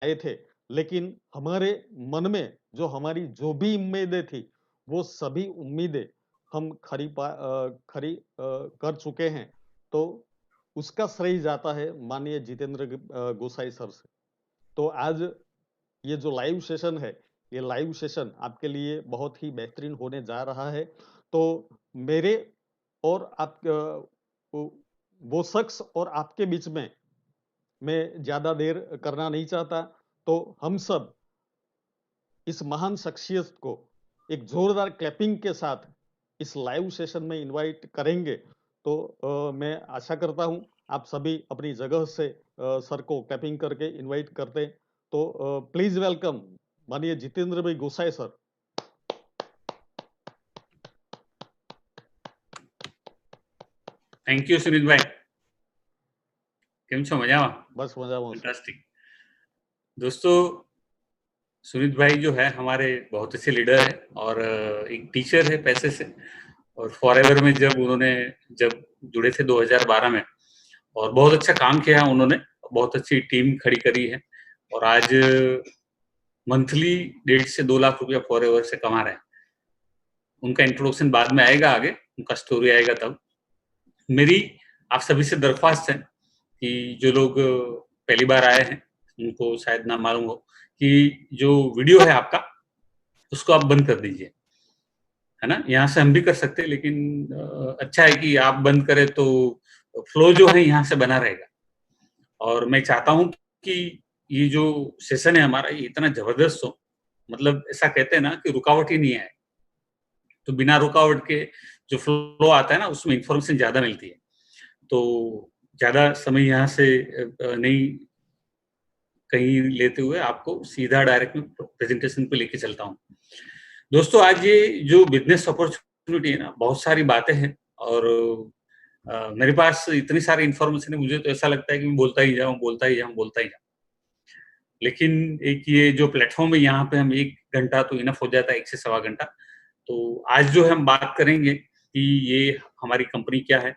आए थे, लेकिन हमारे मन में जो हमारी जो भी उम्मीदें थी, वो सभी उम्मीदें हम कर चुके हैं। तो उसका श्रेय जाता है माननीय जितेंद्र गोसाई सर से। तो आज ये जो लाइव सेशन है, ये लाइव सेशन आपके लिए बहुत ही बेहतरीन होने जा रहा है। तो मेरे और वो वो शख्स और आपके बीच में मैं ज़्यादा देर करना नहीं चाहता। तो हम सब इस महान शख्सियत को एक जोरदार क्लैपिंग के साथ इस लाइव सेशन में इनवाइट करेंगे। तो मैं आशा करता हूं आप सभी अपनी जगह से सर को क्लैपिंग करके इनवाइट करते। तो प्लीज वेलकम माननीय जितेंद्र भाई गोसाई सर। थैंक यू सुनील भाई, કેમ છો મજામાં? बस मजाમાં सर। फैंटास्टिक। दोस्तों, सुनील भाई जो है हमारे बहुत अच्छे लीडर है और एक टीचर है पैसे से। और फॉरएवर में जब जुड़े थे 2012 में, और बहुत अच्छा काम किया है उन्होंने, बहुत अच्छी टीम खड़ी करी है और आज मंथली 1.5 से 2 लाख रुपया फॉरएवर से कमा रहे हैं। उनका इंट्रोडक्शन बाद में आएगा, आगे उनका स्टोरी आएगा तब। मेरी आप सभी से दरख्वास्त है कि जो लोग पहली बार आए हैं उनको शायद ना मालूम हो कि जो वीडियो है आपका उसको आप बंद कर दीजिए, है ना। यहाँ से हम भी कर सकते हैं, लेकिन अच्छा है कि आप बंद करें तो फ्लो जो है यहाँ से बना रहेगा। और मैं चाहता हूँ कि ये जो सेशन है हमारा, ये इतना जबरदस्त हो, मतलब ऐसा कहते हैं ना कि रुकावट ही नहीं आए, तो बिना रुकावट के जो फ्लो आता है ना, उसमें इंफॉर्मेशन ज्यादा मिलती है। तो ज्यादा समय यहाँ से नहीं कहीं लेते हुए आपको सीधा डायरेक्ट में प्रेजेंटेशन पे लेके चलता हूँ। दोस्तों, आज ये जो बिजनेस अपॉर्चुनिटी है ना, बहुत सारी बातें हैं और मेरे पास इतनी सारी इंफॉर्मेशन है, मुझे तो ऐसा लगता है कि मैं बोलता ही जाऊँ, बोलता ही जाऊँ, बोलता ही जाऊँ। लेकिन एक ये जो प्लेटफॉर्म है, यहाँ पे हम 1 घंटा तो इनफ हो जाता है, 1 से 1.25 घंटा। तो आज जो हम बात करेंगे कि ये हमारी कंपनी क्या है,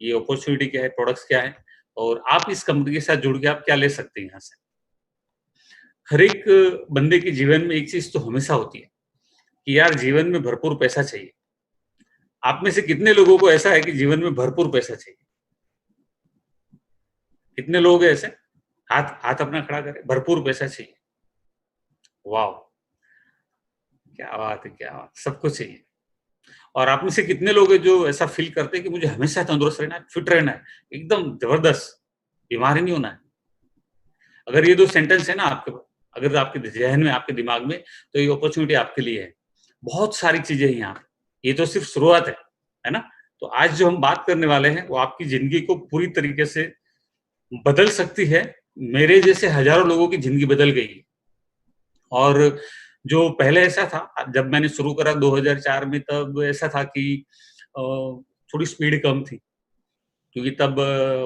ये अपॉर्चुनिटी क्या है, प्रोडक्ट्स क्या है, और आप इस कंपनी के साथ जुड़ के आप क्या ले सकते हैं यहाँ से। हर एक बंदे के जीवन में एक चीज तो हमेशा होती है कि यार जीवन में भरपूर पैसा चाहिए। आप में से कितने लोगों को ऐसा है कि जीवन में भरपूर पैसा चाहिए? कितने लोग हैं ऐसे? हाथ हाथ अपना खड़ा करें। भरपूर पैसा चाहिए। वाह, क्या बात है, क्या बात, सबको चाहिए। और आप में से कितने लोग हैं जो ऐसा फील करते हैं कि मुझे हमेशा तंदुरुस्त रहना है, फिट रहना है, एकदम जबरदस्त, बीमार ही नहीं होना है। अगर ये दो सेंटेंस है ना आपके, अगर आपके जहन में, आपके दिमाग में, तो ये अपॉर्चुनिटी आपके लिए है। बहुत सारी चीजें हैं यहाँ पे, ये तो सिर्फ शुरुआत है ना। तो आज जो हम बात करने वाले हैं वो आपकी जिंदगी को पूरी तरीके से बदल सकती है। मेरे जैसे हजारों लोगों की जिंदगी बदल गई है। और जो पहले ऐसा था, जब मैंने शुरू करा 2004 में, तब ऐसा था कि थोड़ी स्पीड कम थी, क्योंकि तब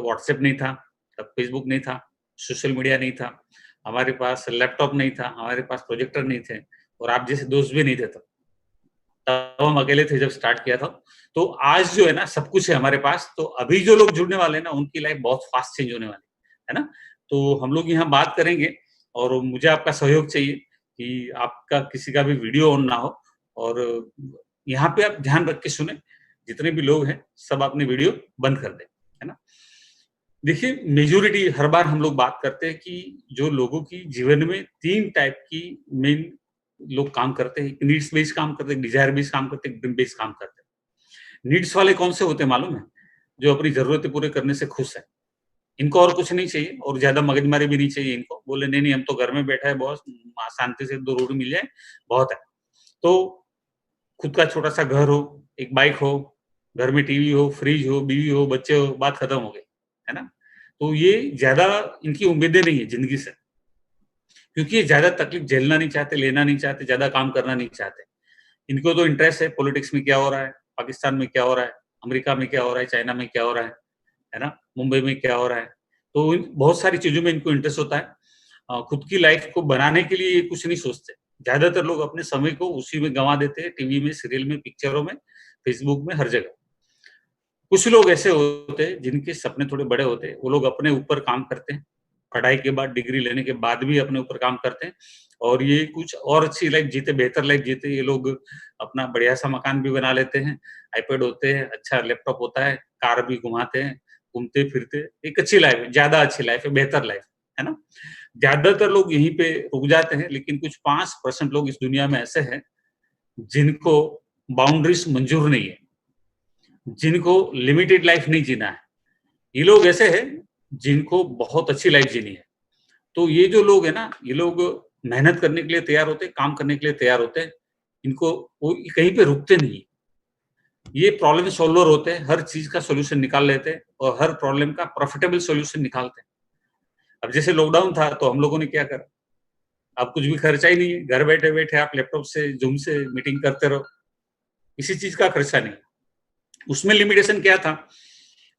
व्हाट्सएप नहीं था, तब फेसबुक नहीं था, सोशल मीडिया नहीं था, हमारे पास लैपटॉप नहीं था, हमारे पास प्रोजेक्टर नहीं थे, और आप जैसे दोस्त भी नहीं थे तब हम अकेले थे जब स्टार्ट किया था। तो आज जो है ना, सब कुछ है हमारे पास। तो अभी जो लोग जुड़ने वाले हैं ना, उनकी लाइफ बहुत फास्ट चेंज होने वाली है ना। तो हम लोग यहाँ बात करेंगे और मुझे आपका सहयोग चाहिए कि आपका किसी का भी वीडियो ऑन ना हो, और यहाँ पे आप ध्यान रख के सुने। जितने भी लोग हैं सब अपने वीडियो बंद कर दें, है ना। देखिए, मेजोरिटी हर बार हम लोग बात करते हैं कि जो लोगों की जीवन में 3 टाइप की मेन लोग काम करते हैं। नीड्स बेस्ड काम करते हैं, डिजायर बेस्ड काम करते हैं, ड्रीम बेस्ड काम करते हैं। नीड्स वाले कौन से होते हैं मालूम है? जो अपनी जरूरतें पूरे करने से खुश है, इनको और कुछ नहीं चाहिए, और ज्यादा मगजमारी भी नहीं चाहिए इनको। बोले नहीं नहीं, हम तो घर में बैठा है बॉस, शांति से 2 रोटी मिल जाए बहुत है। तो खुद का छोटा सा घर हो, एक बाइक हो, घर में टीवी हो, फ्रिज हो, बीवी हो, बच्चे हो, बात खत्म हो गई, है ना। तो ये ज्यादा इनकी उम्मीदें नहीं है जिंदगी से, क्योंकि ये ज्यादा तकलीफ झेलना नहीं चाहते, लेना नहीं चाहते, ज्यादा काम करना नहीं चाहते। इनको तो इंटरेस्ट है पॉलिटिक्स में क्या हो रहा है, पाकिस्तान में क्या हो रहा है, अमेरिका में क्या हो रहा है, चाइना में क्या हो रहा है ना, मुंबई में क्या हो रहा है। तो बहुत सारी चीजों में इनको इंटरेस्ट होता है। खुद की लाइफ को बनाने के लिए ये कुछ नहीं सोचते। ज्यादातर लोग अपने समय को उसी में गंवा देते हैं, टीवी में, सीरियल में, पिक्चरों में, फेसबुक में, हर जगह। कुछ लोग ऐसे होते हैं जिनके सपने थोड़े बड़े होते हैं, वो लोग अपने ऊपर काम करते हैं, पढ़ाई के बाद, डिग्री लेने के बाद भी अपने ऊपर काम करते हैं, और ये कुछ और अच्छी लाइफ जीते, बेहतर लाइफ जीते। ये लोग अपना बढ़िया सा मकान भी बना लेते हैं, आईपैड होते हैं, अच्छा लैपटॉप होता है, कार भी घुमाते हैं, घूमते फिरते, एक अच्छी लाइफ है, ज्यादा अच्छी लाइफ है, बेहतर लाइफ है ना। ज्यादातर लोग यहीं पे रुक जाते हैं, लेकिन कुछ 5% लोग इस दुनिया में ऐसे हैं जिनको बाउंड्रीज मंजूर नहीं है, जिनको लिमिटेड लाइफ नहीं जीना है। ये लोग ऐसे हैं जिनको बहुत अच्छी लाइफ जीनी है। तो ये जो लोग हैं ना, ये लोग मेहनत करने के लिए तैयार होते हैं, काम करने के लिए तैयार होते हैं, इनको वो कहीं पे रुकते नहीं। ये प्रॉब्लम सॉल्वर होते हैं, हर चीज का सोल्यूशन निकाल लेते हैं और हर प्रॉब्लम का प्रॉफिटेबल सोल्यूशन निकालते हैं। अब जैसे लॉकडाउन था तो हम लोगों ने क्या करा, अब कुछ भी खर्चा ही नहीं है, घर बैठे बैठे आप लैपटॉप से, जूम से मीटिंग करते रहो, किसी चीज का खर्चा नहीं। उसमें लिमिटेशन क्या था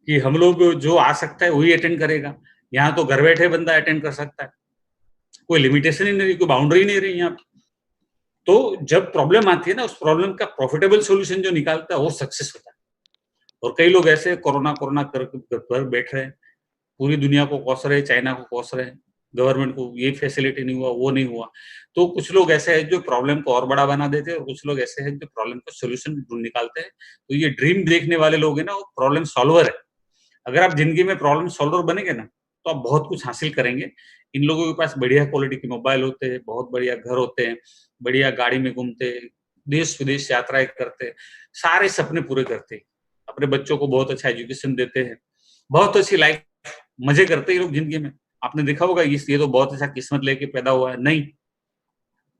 कि हम लोग जो आ सकता है वही अटेंड करेगा। यहाँ तो घर बैठे बंदा अटेंड कर सकता है, कोई लिमिटेशन ही नहीं रही, कोई बाउंड्री नहीं रही यहाँ। तो जब प्रॉब्लम आती है ना, उस प्रॉब्लम का प्रॉफिटेबल सोल्यूशन जो निकालता है वो सक्सेस होता है। और कई लोग ऐसे कोरोना कोरोना कर घर बैठ रहे हैं, पूरी दुनिया को कोस रहे, चाइना को कोस रहे, गवर्नमेंट को ये फैसिलिटी नहीं हुआ, वो नहीं हुआ। तो कुछ लोग ऐसे हैं जो प्रॉब्लम को और बड़ा बना देते हैं, और कुछ लोग ऐसे हैं जो प्रॉब्लम का सोल्यूशन ढूंढ निकालते हैं। तो ये ड्रीम देखने वाले लोग हैं ना, वो प्रॉब्लम सॉल्वर है। अगर आप जिंदगी में प्रॉब्लम सॉल्वर बनेंगे ना, तो आप बहुत कुछ हासिल करेंगे। इन लोगों के पास बढ़िया क्वालिटी के मोबाइल होते हैं, बहुत बढ़िया घर होते हैं, बढ़िया गाड़ी में घूमते हैं, देश विदेश यात्राएं करते हैं, सारे सपने पूरे करते हैं, अपने बच्चों को बहुत अच्छा एजुकेशन देते हैं, बहुत अच्छी लाइफ मजे करते हैं ये लोग जिंदगी में। आपने देखा होगा ये तो बहुत अच्छा किस्मत लेके पैदा हुआ है, नहीं।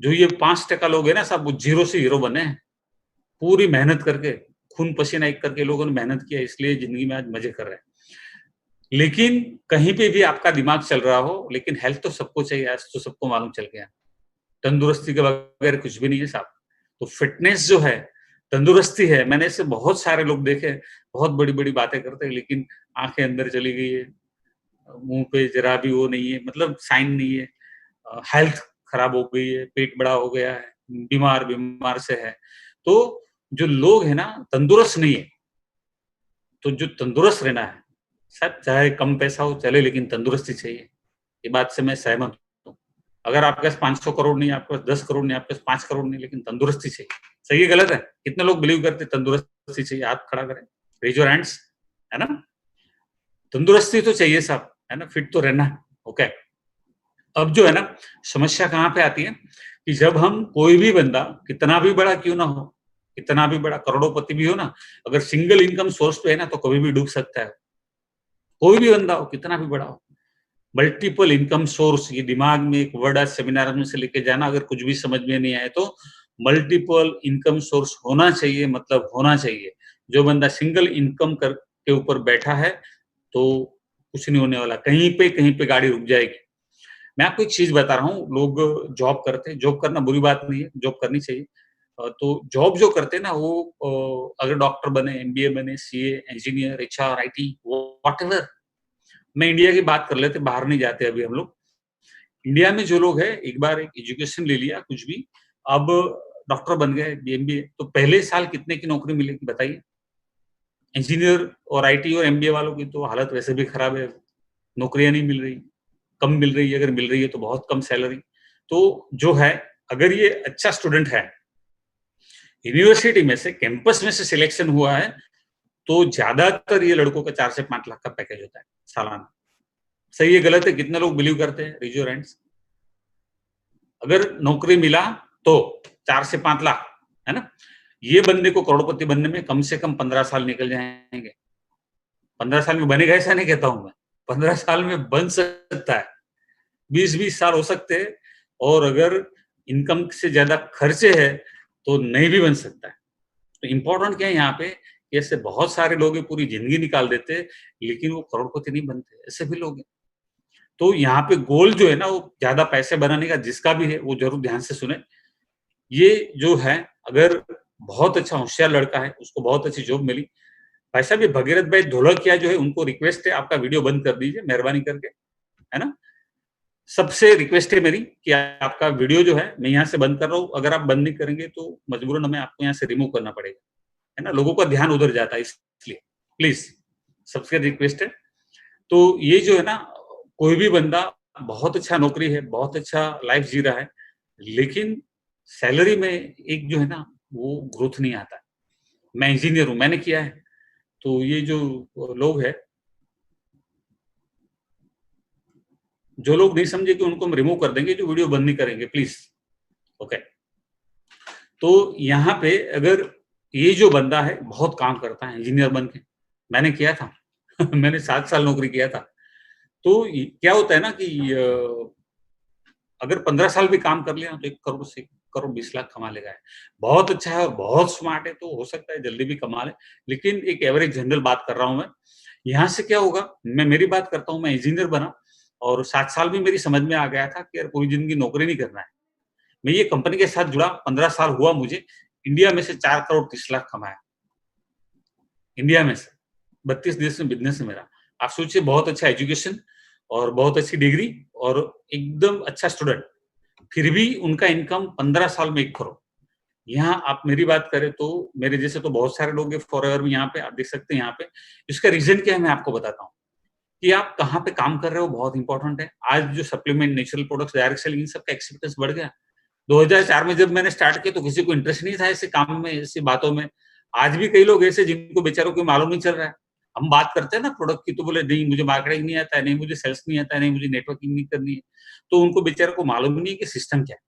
जो ये 5% लोग हैं ना, सब वो जीरो से हीरो बने हैं, पूरी मेहनत करके, खून पसीना एक करके लोगों ने मेहनत किया, इसलिए जिंदगी में आज मजे कर रहे हैं। लेकिन कहीं पे भी आपका दिमाग चल रहा हो, लेकिन हेल्थ तो सबको चाहिए, आज तो सबको मालूम चल गया। तंदुरुस्ती के बगैर कुछ भी नहीं है साहब। तो फिटनेस जो है, तंदुरुस्ती है। मैंने ऐसे बहुत सारे लोग देखे, बहुत बड़ी-बड़ी बातें करते हैं, लेकिन आंखें अंदर चली गई है, मुंह पे जरा भी वो नहीं है, मतलब साइन नहीं है, हेल्थ खराब हो गई है, पेट बड़ा हो गया है, बीमार से है। तो जो लोग है ना, तंदुरुस्त नहीं है। तो जो तंदुरुस्त रहना है, शायद चाहे कम पैसा हो चले, लेकिन तंदुरुस्ती चाहिए। ये बात से मैं सहमत हूँ। अगर आपके पास 500 करोड़ नहीं, आपके पास 10 करोड़ नहीं, आपके पास 5 करोड़ नहीं, लेकिन तंदुरुस्ती चाहिए। सही है, गलत है? कितने लोग बिलीव करते तंदुरुस्ती चाहिए? हाथ खड़ा करें, रेज योर हैंड्स, है ना? तंदुरुस्ती तो चाहिए साहब, है ना? फिट तो रहना है, ओके। अब जो है ना, समस्या कहाँ पे आती है कि जब हम, कोई भी बंदा कितना भी बड़ा क्यों ना हो, कितना भी बड़ा करोड़ों भी हो ना, अगर सिंगल इनकम सोर्स पे है ना, तो कभी भी डूब सकता है। कोई भी बंदा हो, कितना भी बड़ा हो, मल्टीपल इनकम सोर्स, ये दिमाग में एक वर्ड आज सेमिनार में से लेके जाना, अगर कुछ भी समझ में नहीं आए तो मल्टीपल इनकम सोर्स होना चाहिए, मतलब होना चाहिए। जो बंदा सिंगल इनकम कर के ऊपर बैठा है, तो कुछ नहीं होने वाला, कहीं पे गाड़ी रुक जाएगी। मैं आपको एक चीज बता रहा हूँ, लोग जॉब करते हैं, जॉब करना बुरी बात नहीं है, जॉब करनी चाहिए। तो जॉब जो करते हैं ना, वो अगर डॉक्टर बने, एमबीए बने, CA, engineer, HR, IT, whatever, मैं इंडिया की बात कर लेते, बाहर नहीं जाते अभी हम लोग। इंडिया में जो लोग हैं, एक बार एक एजुकेशन ले लिया कुछ भी, अब डॉक्टर बन गए, एमबीए, तो पहले साल कितने की नौकरी मिलेगी बताइए? इंजीनियर और आईटी और एमबीए वालों की तो हालत वैसे भी खराब है, नौकरियां नहीं मिल रही, कम मिल रही है, अगर मिल रही है तो बहुत कम सैलरी। तो जो है, अगर ये अच्छा स्टूडेंट है, यूनिवर्सिटी में से, कैंपस में से सिलेक्शन हुआ है, तो ज्यादातर ये लड़कों का 4 से 5 लाख का पैकेज होता है सालाना। सही है, गलत है? कितने लोग बिलीव करते हैं? Raise your hands. अगर नौकरी मिला तो 4 से 5 लाख, है ना? ये बंदे को करोड़पति बनने में कम से कम 15 साल निकल जाएंगे। 15 साल में बनेगा ऐसा नहीं कहता हूं मैं, 15 साल में बन सकता है, 20-20 साल हो सकते हैं, और अगर इनकम से ज्यादा खर्चे है तो नहीं भी बन सकता है। तो इम्पोर्टेंट क्या है यहाँ पे, ऐसे बहुत सारे लोग पूरी जिंदगी निकाल देते हैं, लेकिन वो करोड़पति नहीं बनते, ऐसे भी लोग हैं। तो यहाँ पे गोल जो है ना, वो ज्यादा पैसे बनाने का, जिसका भी है वो जरूर ध्यान से सुने। ये जो है, अगर बहुत अच्छा होशियार लड़का है, उसको बहुत अच्छी जॉब मिली, भाई साहब, ये भगीरथ भाई ढोलकिया जो है, उनको रिक्वेस्ट है, आपका वीडियो बंद कर दीजिए मेहरबानी करके, है ना? सबसे रिक्वेस्ट है मेरी कि आपका वीडियो जो है, मैं यहाँ से बंद कर रहा हूँ, अगर आप बंद नहीं करेंगे तो मजबूरन हमें आपको यहाँ से रिमूव करना पड़ेगा, है ना? लोगों का ध्यान उधर जाता है, इसलिए प्लीज सबसे रिक्वेस्ट है। तो ये जो है ना, कोई भी बंदा बहुत अच्छा नौकरी है, बहुत अच्छा लाइफ जी रहा है, लेकिन सैलरी में एक जो है ना वो ग्रोथ नहीं आता है। मैं इंजीनियर हूँ, मैंने किया है, तो ये जो लोग हैं, जो लोग नहीं समझे कि उनको हम रिमूव कर देंगे, जो वीडियो बंद नहीं करेंगे प्लीज, ओके। तो यहाँ पे अगर ये जो बंदा है बहुत काम करता है इंजीनियर बन के, मैंने किया था मैंने 7 साल नौकरी किया था। तो क्या होता है ना कि अगर 15 साल भी काम कर लिया तो 1 करोड़ से 1 करोड़ 20 लाख कमा लेगा। बहुत अच्छा है और बहुत स्मार्ट है तो हो सकता है जल्दी भी कमा ले, लेकिन एक एवरेज जनरल बात कर रहा हूँ मैं। यहाँ से क्या होगा, मैं मेरी बात करता हूँ, मैं इंजीनियर बना और 7 साल में मेरी समझ में आ गया था कि यार पूरी जिंदगी नौकरी नहीं करना है। मैं ये कंपनी के साथ जुड़ा, 15 साल हुआ मुझे, इंडिया में से 4 करोड़ 30 लाख कमाया, इंडिया में से 32 देश में बिजनेस है मेरा। आप सोचिए, बहुत अच्छा एजुकेशन और बहुत अच्छी डिग्री और एकदम अच्छा स्टूडेंट, फिर भी उनका इनकम 15 साल में 1 करोड़। यहाँ आप मेरी बात करें तो मेरे जैसे तो बहुत सारे लोग हैं फॉरएवर में, यहाँ पे आप देख सकते हैं यहाँ पे। इसका रीजन क्या है मैं आपको बताता हूँ कि आप कहाँ पे काम कर रहे हो बहुत इंपॉर्टेंट है। आज जो supplement, natural products, direct selling, इन सबका एक्सेप्टेंस बढ़ गया। 2004 में जब मैंने स्टार्ट किया तो किसी को इंटरेस्ट नहीं था ऐसे काम में, ऐसी बातों में। आज भी कई लोग ऐसे जिनको बेचारों को मालूम नहीं चल रहा है। हम बात करते हैं ना प्रोडक्ट की तो बोले नहीं मुझे मार्केटिंग नहीं आता है, नहीं मुझे सेल्स नहीं आता है, नहीं मुझे नेटवर्किंग नहीं करनी है। तो उनको बेचारों को मालूम नहीं है कि सिस्टम क्या है।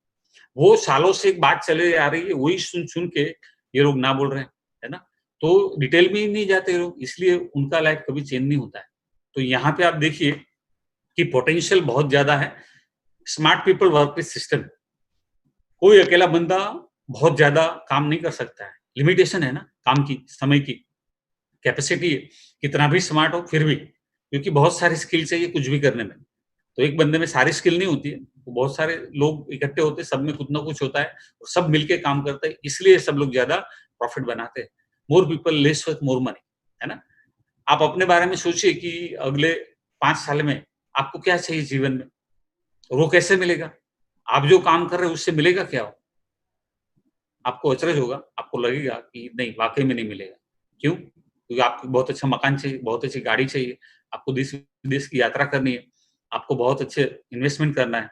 वो सालों से एक बात चले आ रही है, वही सुन सुन के ये लोग ना बोल रहे हैं, है ना? तो डिटेल में ही नहीं जाते लोग, इसलिए उनका लाइफ कभी चेंज नहीं होता है। तो यहाँ पे आप देखिए कि पोटेंशियल बहुत ज्यादा है। Smart people work with system. कोई अकेला बंदा बहुत ज्यादा काम नहीं कर सकता है, लिमिटेशन है ना काम की, समय की, कैपेसिटी है। कितना भी स्मार्ट हो फिर भी, क्योंकि बहुत सारी स्किल चाहिए कुछ भी करने में। तो एक बंदे में सारी स्किल नहीं होती है, तो बहुत सारे लोग इकट्ठे होते हैं, सब में कुछ ना कुछ होता है और सब मिलके काम करते हैं, इसलिए सब लोग ज्यादा प्रॉफिट बनाते हैं। More people less with more money, है ना? आप अपने बारे में सोचिए कि अगले 5 साल में आपको क्या चाहिए जीवन में, और वो कैसे मिलेगा? आप जो काम कर रहे हैं उससे मिलेगा क्या? आपको अचरज होगा, आपको लगेगा कि नहीं वाक़ई में नहीं मिलेगा। क्यों? क्योंकि आपको बहुत अच्छा मकान चाहिए, बहुत अच्छी गाड़ी चाहिए, आपको देश-विदेश की यात्रा करनी है, आपको बहुत अच्छे इन्वेस्टमेंट करना है,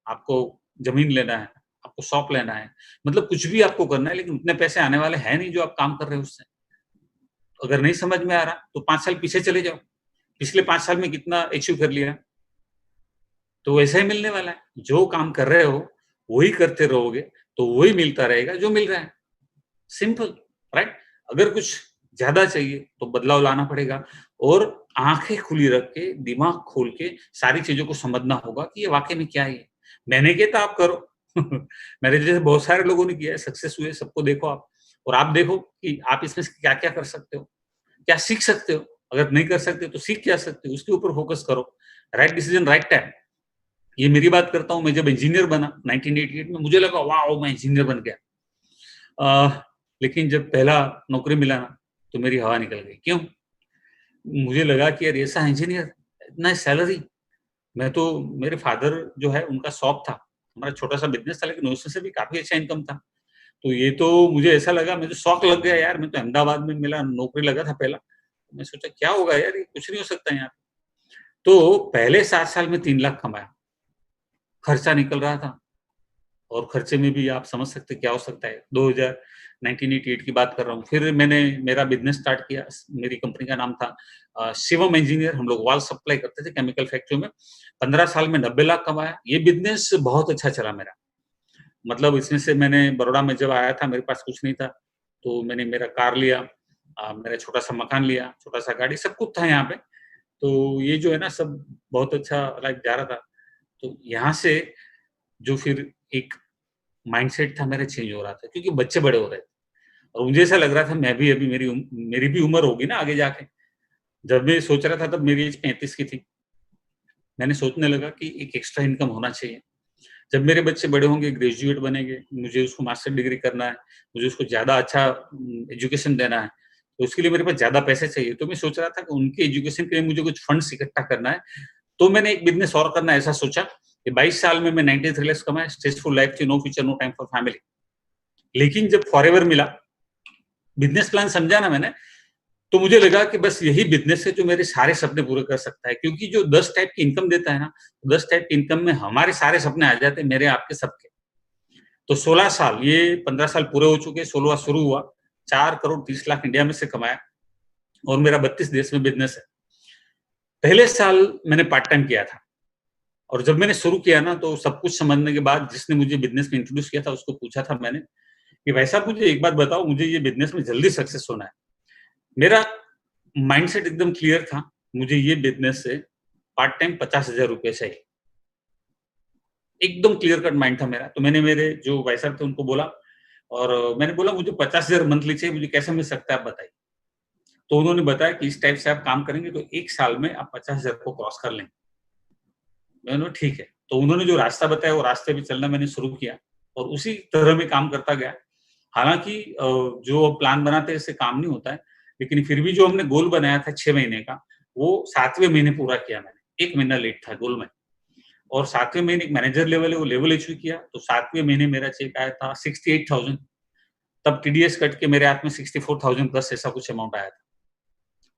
आपको ज़मीन लेना है, आपको शॉप लेना है, मतलब कुछ भी आपको करना है, लेकिन उतने पैसे आने वाले हैं नहीं जो आप काम कर रहे हो उससे। अगर नहीं समझ में आ रहा तो 5 साल पीछे चले जाओ, पिछले 5 साल में कितना अचीव कर लिया, तो वैसा ही मिलने वाला है। जो काम कर रहे हो, वही करते रहोगे, तो वही मिलता रहेगा जो मिल रहा है। Simple, right? अगर कुछ ज़्यादा चाहिए तो बदलाव लाना पड़ेगा और आँखें खुली रख के, दिमाग खोल के सारी चीज़ों को समझना होगा कि ये वाक़ई में क्या है ये? मैंने किया था आप करो। मेरे जैसे बहुत सारे लोगों ने किया है, सक्सेस हुए, सबको देखो आप और आप देखो कि आप इसमें से क्या-क्या कर सकते हो, क्या सीख सकते हो? अगर नहीं कर सकते तो सीख क्या सकते हो, उसके ऊपर फ़ोकस करो। Right decision, right time. ये मेरी बात करता हूँ, मैं जब इंजीनियर बना 1988 में मुझे लगा वॉव! मैं इंजीनियर बन गया। लेकिन जब पहला नौकरी मिला ना, तो मेरी हवा निकल गई। क्यों? मुझे लगा कि यार ऐसा इंजीनियर, इतना सैलरी। मैं तो, मेरे फादर जो है उनका शॉप था, हमारा छोटा-सा बिज़नेस था लेकिन उसमें से भी काफ़ी अच्छा इनकम था। तो ये तो मुझे ऐसा लगा, मुझे शॉक लग गया यार, मैं तो अहमदाबाद में मेरा नौकरी लगा था पहला। मैं सोचा क्या होगा यार, ये कुछ नहीं हो सकता यहाँ। तो पहले 7 साल में 3 लाख कमाया, खर्चा निकल रहा था। और खर्चे में भी आप समझ सकते हैं क्या हो सकता है। 1988 की बात कर रहा हूँ। फिर मैंने मेरा बिज़नेस स्टार्ट किया। मेरी कंपनी का नाम था शिवम इंजीनियर। हम लोग वॉल सप्लाई करते थे केमिकल फैक्ट्री में। 15 साल में 90 लाख कमाया। ये बिज़नेस बहुत अच्छा चला मेरा। मतलब इसमें से मैंने बड़ौदा में जब आया था, मेरे पास कुछ नहीं था, तो मैंने मेरा कार लिया, मेरा छोटा-सा मकान लिया, छोटा-सा गाड़ी, सब कुछ था यहाँ पे। तो ये जो है ना सब बहुत अच्छा लाइफ जा रहा था। तो यहाँ से जो फिर एक माइंडसेट था मेरा चेंज हो रहा था क्योंकि बच्चे बड़े हो रहे थे और मुझे ऐसा लग रहा था मैं भी अभी मेरी भी उम्र होगी ना आगे जाके। जब मैं सोच रहा था तब मेरी एज 35 की थी। मैंने सोचने लगा कि एक एक्स्ट्रा इनकम होना चाहिए। जब मेरे बच्चे बड़े होंगे, ग्रेजुएट बनेंगे, मुझे उसको मास्टर डिग्री करना है, मुझे उसको ज़्यादा अच्छा एजुकेशन देना है, तो उसके लिए मेरे पास ज़्यादा पैसे चाहिए। तो मैं सोच रहा था कि उनके एजुकेशन के लिए मुझे कुछ फंड्स इकट्ठा करना है। तो मैंने एक बिज़नेस और करना ऐसा सोचा कि 22 साल में मैं 93 लाख कमाया, स्ट्रेसफुल लाइफ थी, no future, no time for family. लेकिन जब फॉरएवर मिला, बिज़नेस प्लान समझा ना मैंने, तो मुझे लगा कि बस यही बिजनेस है जो मेरे सारे सपने पूरे कर सकता है, क्योंकि जो 10 टाइप की इनकम देता है ना, 10 टाइप की इनकम में हमारे सारे सपने आ जाते हैं, मेरे आपके सबके। तो 16 साल, ये 15 साल पूरे हो चुके, 16वां शुरू हुआ, 4 करोड़ 30 लाख इंडिया में से कमाया और मेरा 32 देश में बिजनेस है। पहले साल मैंने पार्ट टाइम किया था और जब मैंने शुरू किया ना, तो सब कुछ समझने के बाद जिसने मुझे बिजनेस में इंट्रोड्यूस किया था उसको पूछा था मैंने कि भाई साहब मुझे एक बात बताओ, मुझे ये बिजनेस में जल्दी सक्सेस होना है। मेरा माइंडसेट एकदम क्लियर था, मुझे ये बिजनेस से पार्ट टाइम 50,000 रुपए चाहिए। एकदम क्लियर कट माइंड था मेरा। तो मैंने मेरे जो भाई साहब थे उनको बोला और मैंने बोला मुझे 50,000 मंथली चाहिए, मुझे कैसे मिल सकता है आप बताइए। तो उन्होंने बताया कि इस टाइप से आप काम करेंगे तो 1 साल में आप 50,000 को क्रॉस कर लेंगे। मैंने बोला ठीक है। तो उन्होंने जो रास्ता बताया वो रास्ते पे चलना मैंने शुरू किया और उसी तरह मैं काम करता गया। हालाँकि जो प्लान बनाते हैं इससे काम नहीं होता है, लेकिन फिर भी जो हमने गोल बनाया था 6 महीने का, वो 7वें महीने पूरा किया मैंने। 1 महीना लेट था गोल में और 7वें महीने एक मैनेजर लेवल है वो लेवल अचीव किया, तो 7वें महीने मेरा चेक आया था 68,000। तब टीडीएस कट के मेरे हाथ में 64,000 प्लस ऐसा कुछ अमाउंट आया था।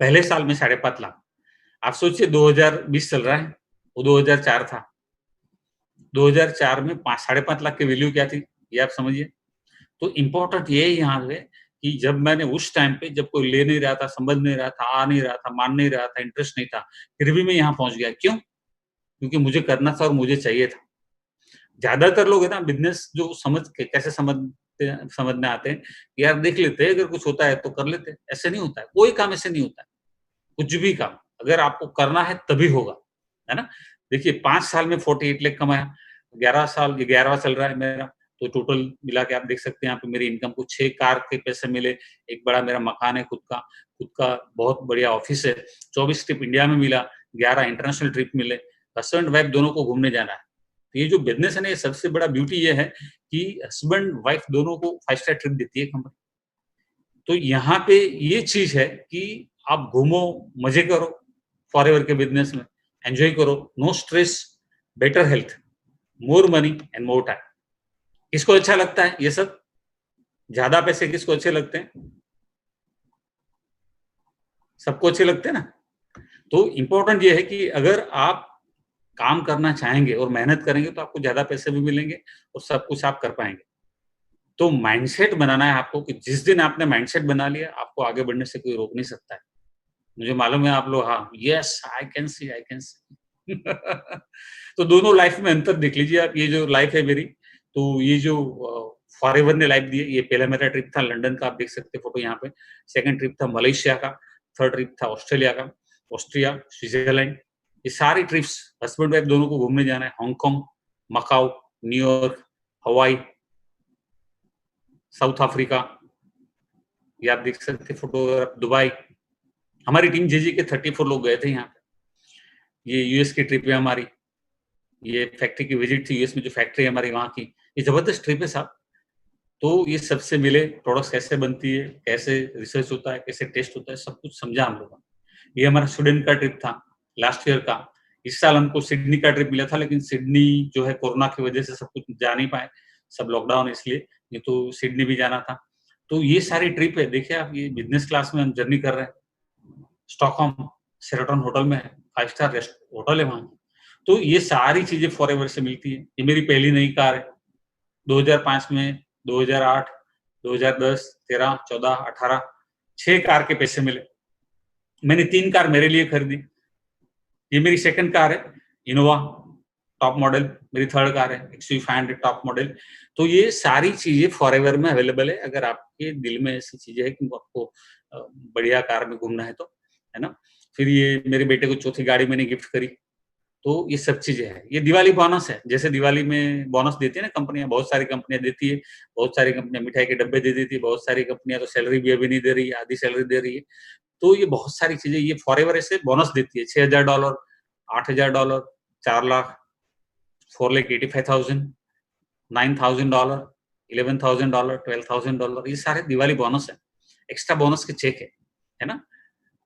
पहले साल में 5.5 लाख। आप सोचिए 2020 चल रहा है, वो 2004 था। 2004 में 5 5.5 लाख की वैल्यू क्या थी, ये आप समझिए। तो इम्पोर्टेंट ये है यहाँ पे कि जब मैंने उस टाइम पे जब कोई ले नहीं रहा था, समझ नहीं रहा था, आ नहीं रहा था, मान नहीं रहा था, इंटरेस्ट नहीं था, फिर भी मैं यहाँ पहुँच गया। क्यों? क्योंकि मुझे करना था और मुझे चाहिए था। ज़्यादातर लोग है ना बिज़नेस जो कैसे समझने आते हैं, यार देख लेते हैं अगर कुछ होता है तो कर लेते हैं। ऐसे नहीं होता है, कोई काम ऐसे नहीं होता है। कुछ भी काम अगर आपको करना है तभी होगा, है ना? देखिए 5 साल में 48 लाख कमाया, 11 साल, ये 11वां चल रहा है मेरा, तो टोटल मिला के आप देख सकते हैं यहाँ पे मेरी इनकम को 6 कार के पैसे मिले, एक बड़ा मेरा मकान है खुद का बहुत बढ़िया ऑफिस है, 24 ट्रिप इंडिया में मिला, 11 इंटरनेशनल ट्रिप मिले, हस्बैंड वाइफ दोनों को घूमने जाना है। तो ये जो बिज़नेस है ना, ये सबसे बड़ा ब्यूटी ये है कि हस्बैंड वाइफ दोनों को 5 स्टार ट्रिप देती है कंपनी। तो यहाँ पे ये चीज़ है कि आप घूमो, मज़े करो, फॉरएवर के बिज़नेस में, एन्जॉय करो, no stress, better health, more money and more time. किसको अच्छा लगता है ये सब? ज़्यादा पैसे किसको अच्छे लगते हैं? सबको अच्छे लगते हैं ना? तो इम्पोर्टेंट ये है कि अगर आप काम करना चाहेंगे और मेहनत करेंगे तो आपको ज़्यादा पैसे भी मिलेंगे और सब कुछ आप कर पाएँगे। तो माइंडसेट बनाना है आपको कि जिस दिन आपने माइंडसेट बना लिया, आपको आगे बढ़ने से कोई रोक नहीं सकता है। मुझे मालूम है आप लोग हाँ, यस आई कैन सी तो दोनों लाइफ में अंतर देख लीजिए आप, ये जो लाइफ है मेरी, तो ये जो फॉरएवर ने लाइफ दी है, ये पहला मेरा ट्रिप था लंदन का, आप देख सकते हैं फोटो यहाँ पे। सेकंड ट्रिप था मलेशिया का, थर्ड ट्रिप था ऑस्ट्रेलिया का, ऑस्ट्रिया, स्विट्जरलैंड। ये सारी ट्रिप्स हस्बैंड वाइफ दोनों को घूमने जाना है, हांगकांग, मकाओ, न्यूयॉर्क, हवाई, साउथ अफ्रीका, ये आप देख सकते हैं फोटो, दुबई। हमारी टीम जेजी के 34 लोग गए थे यहाँ पे। ये यूएस की ट्रिप है हमारी, ये फैक्ट्री की विजिट थी यूएस में, जो फैक्ट्री है हमारी वहाँ की। ये जबरदस्त ट्रिप है साहब। तो ये सबसे मिले, प्रोडक्ट्स कैसे बनती है, कैसे रिसर्च होता है, कैसे टेस्ट होता है, सब कुछ समझा हम लोगों ने। ये हमारा स्वीडन का ट्रिप था लास्ट ईयर का। इस साल हमको सिडनी का ट्रिप मिला था, लेकिन सिडनी जो है कोरोना की वजह से सब कुछ जा नहीं पाए, सब लॉकडाउन इसलिए, नहीं तो सिडनी भी जाना था। तो ये सारी ट्रिप है, देखिए आप, ये बिजनेस क्लास में हम जर्नी कर रहे हैं। स्टॉकहोम शेराटन होटल में है, 5 स्टार रेस्ट होटल है वहाँ। तो ये सारी चीजें फॉरएवर से मिलती है। ये मेरी पहली नई कार है 2005 में, 2008, 2010, 13, 14, 18, 6 कार के पैसे मिले। मैंने 3 कार मेरे लिए खरीदी। ये मेरी सेकंड कार है, इनोवा टॉप मॉडल। मेरी थर्ड कार है XUV500 टॉप मॉडल। तो ये सारी चीजें फॉरएवर में अवेलेबल है, अगर आपके दिल में ऐसी चीजें है कि आपको बढ़िया कार में घूमना है तो, है ना। फिर ये मेरे बेटे को चौथी गाड़ी मैंने गिफ्ट करी। तो ये सब चीजें हैं। ये दिवाली बोनस है, जैसे दिवाली में बोनस देती है ना कंपनियां, बहुत सारी कंपनियां देती है, बहुत सारी कंपनियां मिठाई के डब्बे दे देती है, बहुत सारी कंपनियां तो सैलरी भी अभी नहीं दे रही है, आधी सैलरी दे रही है। तो ये बहुत सारी चीजें, ये फॉरएवर ऐसे बोनस देती है, $6,000, $8,000, 4 लाख, 4,85,000, $9,000, $11,000, $12,000, ये सारे दिवाली बोनस है, एक्स्ट्रा बोनस के चेक है ना।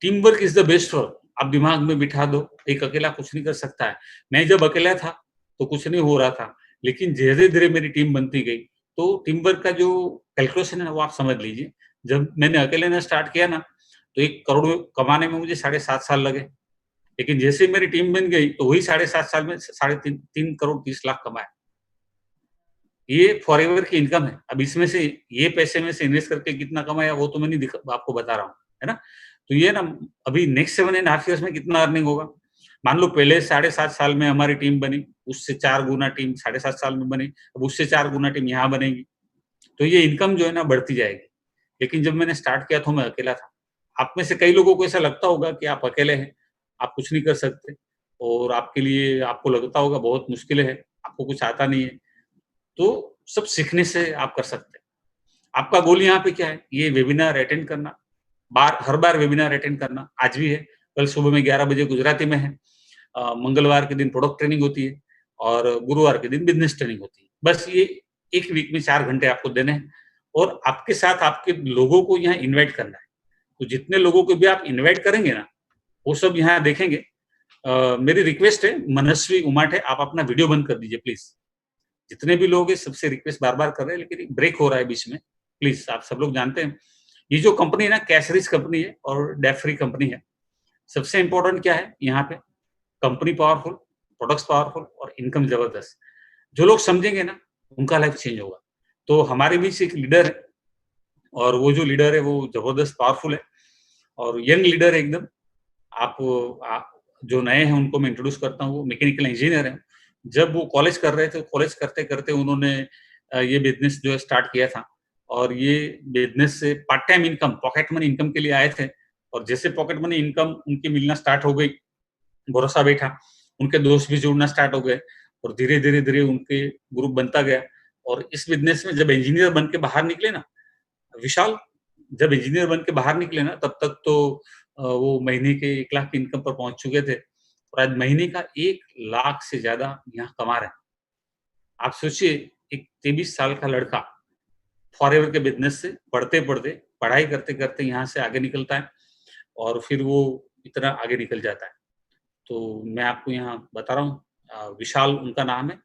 Team work is the best work. आप दिमाग में बिठा दो, एक अकेला कुछ नहीं कर सकता है। मैं जब अकेला था तो कुछ नहीं हो रहा था, लेकिन धीरे धीरे मेरी टीम बनती गई। तो टीम वर्क का जो कैलकुलेशन है वो आप समझ लीजिए। जब मैंने अकेले ने स्टार्ट किया ना, तो 1 करोड़ कमाने में मुझे 7.5 साल लगे। लेकिन जैसे ही मेरी टीम बन गई तो वही 7.5 साल में 3 करोड़ 30 लाख कमाए। ये फॉरएवर की इनकम है। अब इसमें से ये पैसे में से इन्वेस्ट करके कितना कमाया वो तो मैं नहीं आपको बता रहा हूँ, है ना? तो ये ना अभी नेक्स्ट 7.5 ईयर्स में कितना अर्निंग होगा? मान लो पहले 7.5 साल में हमारी टीम बनी, उससे 4 गुना टीम 7.5 साल में बनी, अब उससे 4 गुना टीम यहाँ बनेगी। तो ये इनकम जो है ना बढ़ती जाएगी। लेकिन जब मैंने स्टार्ट किया तो मैं अकेला था। आप में से कई लोगों को ऐसा लगता होगा कि आप अकेले हैं, आप कुछ नहीं कर सकते और आपके लिए आपको लगता होगा बहुत मुश्किल है, आपको कुछ आता नहीं है। तो सब सीखने से आप कर सकते हैं। आपका गोल यहाँ पे क्या है? ये वेबिनार अटेंड करना, हर बार वेबिनार अटेंड करना, आज भी है, कल सुबह में 11 बजे गुजराती में है। मंगलवार के दिन प्रोडक्ट ट्रेनिंग होती है और गुरुवार के दिन बिज़नेस ट्रेनिंग होती है। बस ये 1 वीक में 4 घंटे आपको देने हैं और आपके साथ आपके लोगों को यहाँ इनवाइट करना है। तो जितने लोगों को भी आप इनवाइट करेंगे ना, वो सब यहाँ देखेंगे। मेरी रिक्वेस्ट है, मनस्वी उमाटे, आप अपना वीडियो बंद कर दीजिए प्लीज़। जितने भी लोग हैं सबसे रिक्वेस्ट बार-बार कर रहे हैं, लेकिन ब्रेक हो रहा है बीच में। प्लीज़ आप सब लोग जानते हैं, ये जो कंपनी है ना कैश रिच कंपनी है और डेट फ्री कंपनी है। सबसे इम्पोर्टेंट क्या है यहाँ पे? कंपनी पावरफुल, प्रोडक्ट्स पावरफुल और इनकम जबरदस्त। जो लोग समझेंगे ना, उनका लाइफ चेंज होगा। तो हमारे बीच एक लीडर है और वो जो लीडर है वो जबरदस्त पावरफुल है और यंग लीडर है एकदम। आप जो नए हैं उनको मैं इंट्रोड्यूस करता हूँ, वो मैकेनिकल इंजीनियर हैं। जब वो कॉलेज कर रहे थे, कॉलेज करते-करते उन्होंने ये बिज़नेस जो है स्टार्ट किया था और ये बिज़नेस से part time income, pocket money income के लिए आए थे और जैसे पॉकेट मनी इनकम उनकी मिलना स्टार्ट हो गई, भरोसा बैठा, उनके दोस्त भी जुड़ना स्टार्ट हो गए और धीरे-धीरे उनके ग्रुप बनता गया और इस बिज़नेस में जब इंजीनियर बन के बाहर निकले ना, विशाल, जब इंजीनियर बन के बाहर निकले ना तब तक तो वो महीने के 1 लाख की इनकम पर पहुँच चुके थे और आज महीने का 1 लाख से ज़्यादा यहाँ कमा रहे हैं। आप सोचिए एक 23 साल का लड़का फॉरएवर के बिज़नेस से पढ़ते-पढ़ते, पढ़ाई करते-करते यहाँ से आगे निकलता है और फिर वो इतना आगे निकल जाता है। तो मैं आपको यहाँ बता रहा हूँ विशाल उनका नाम है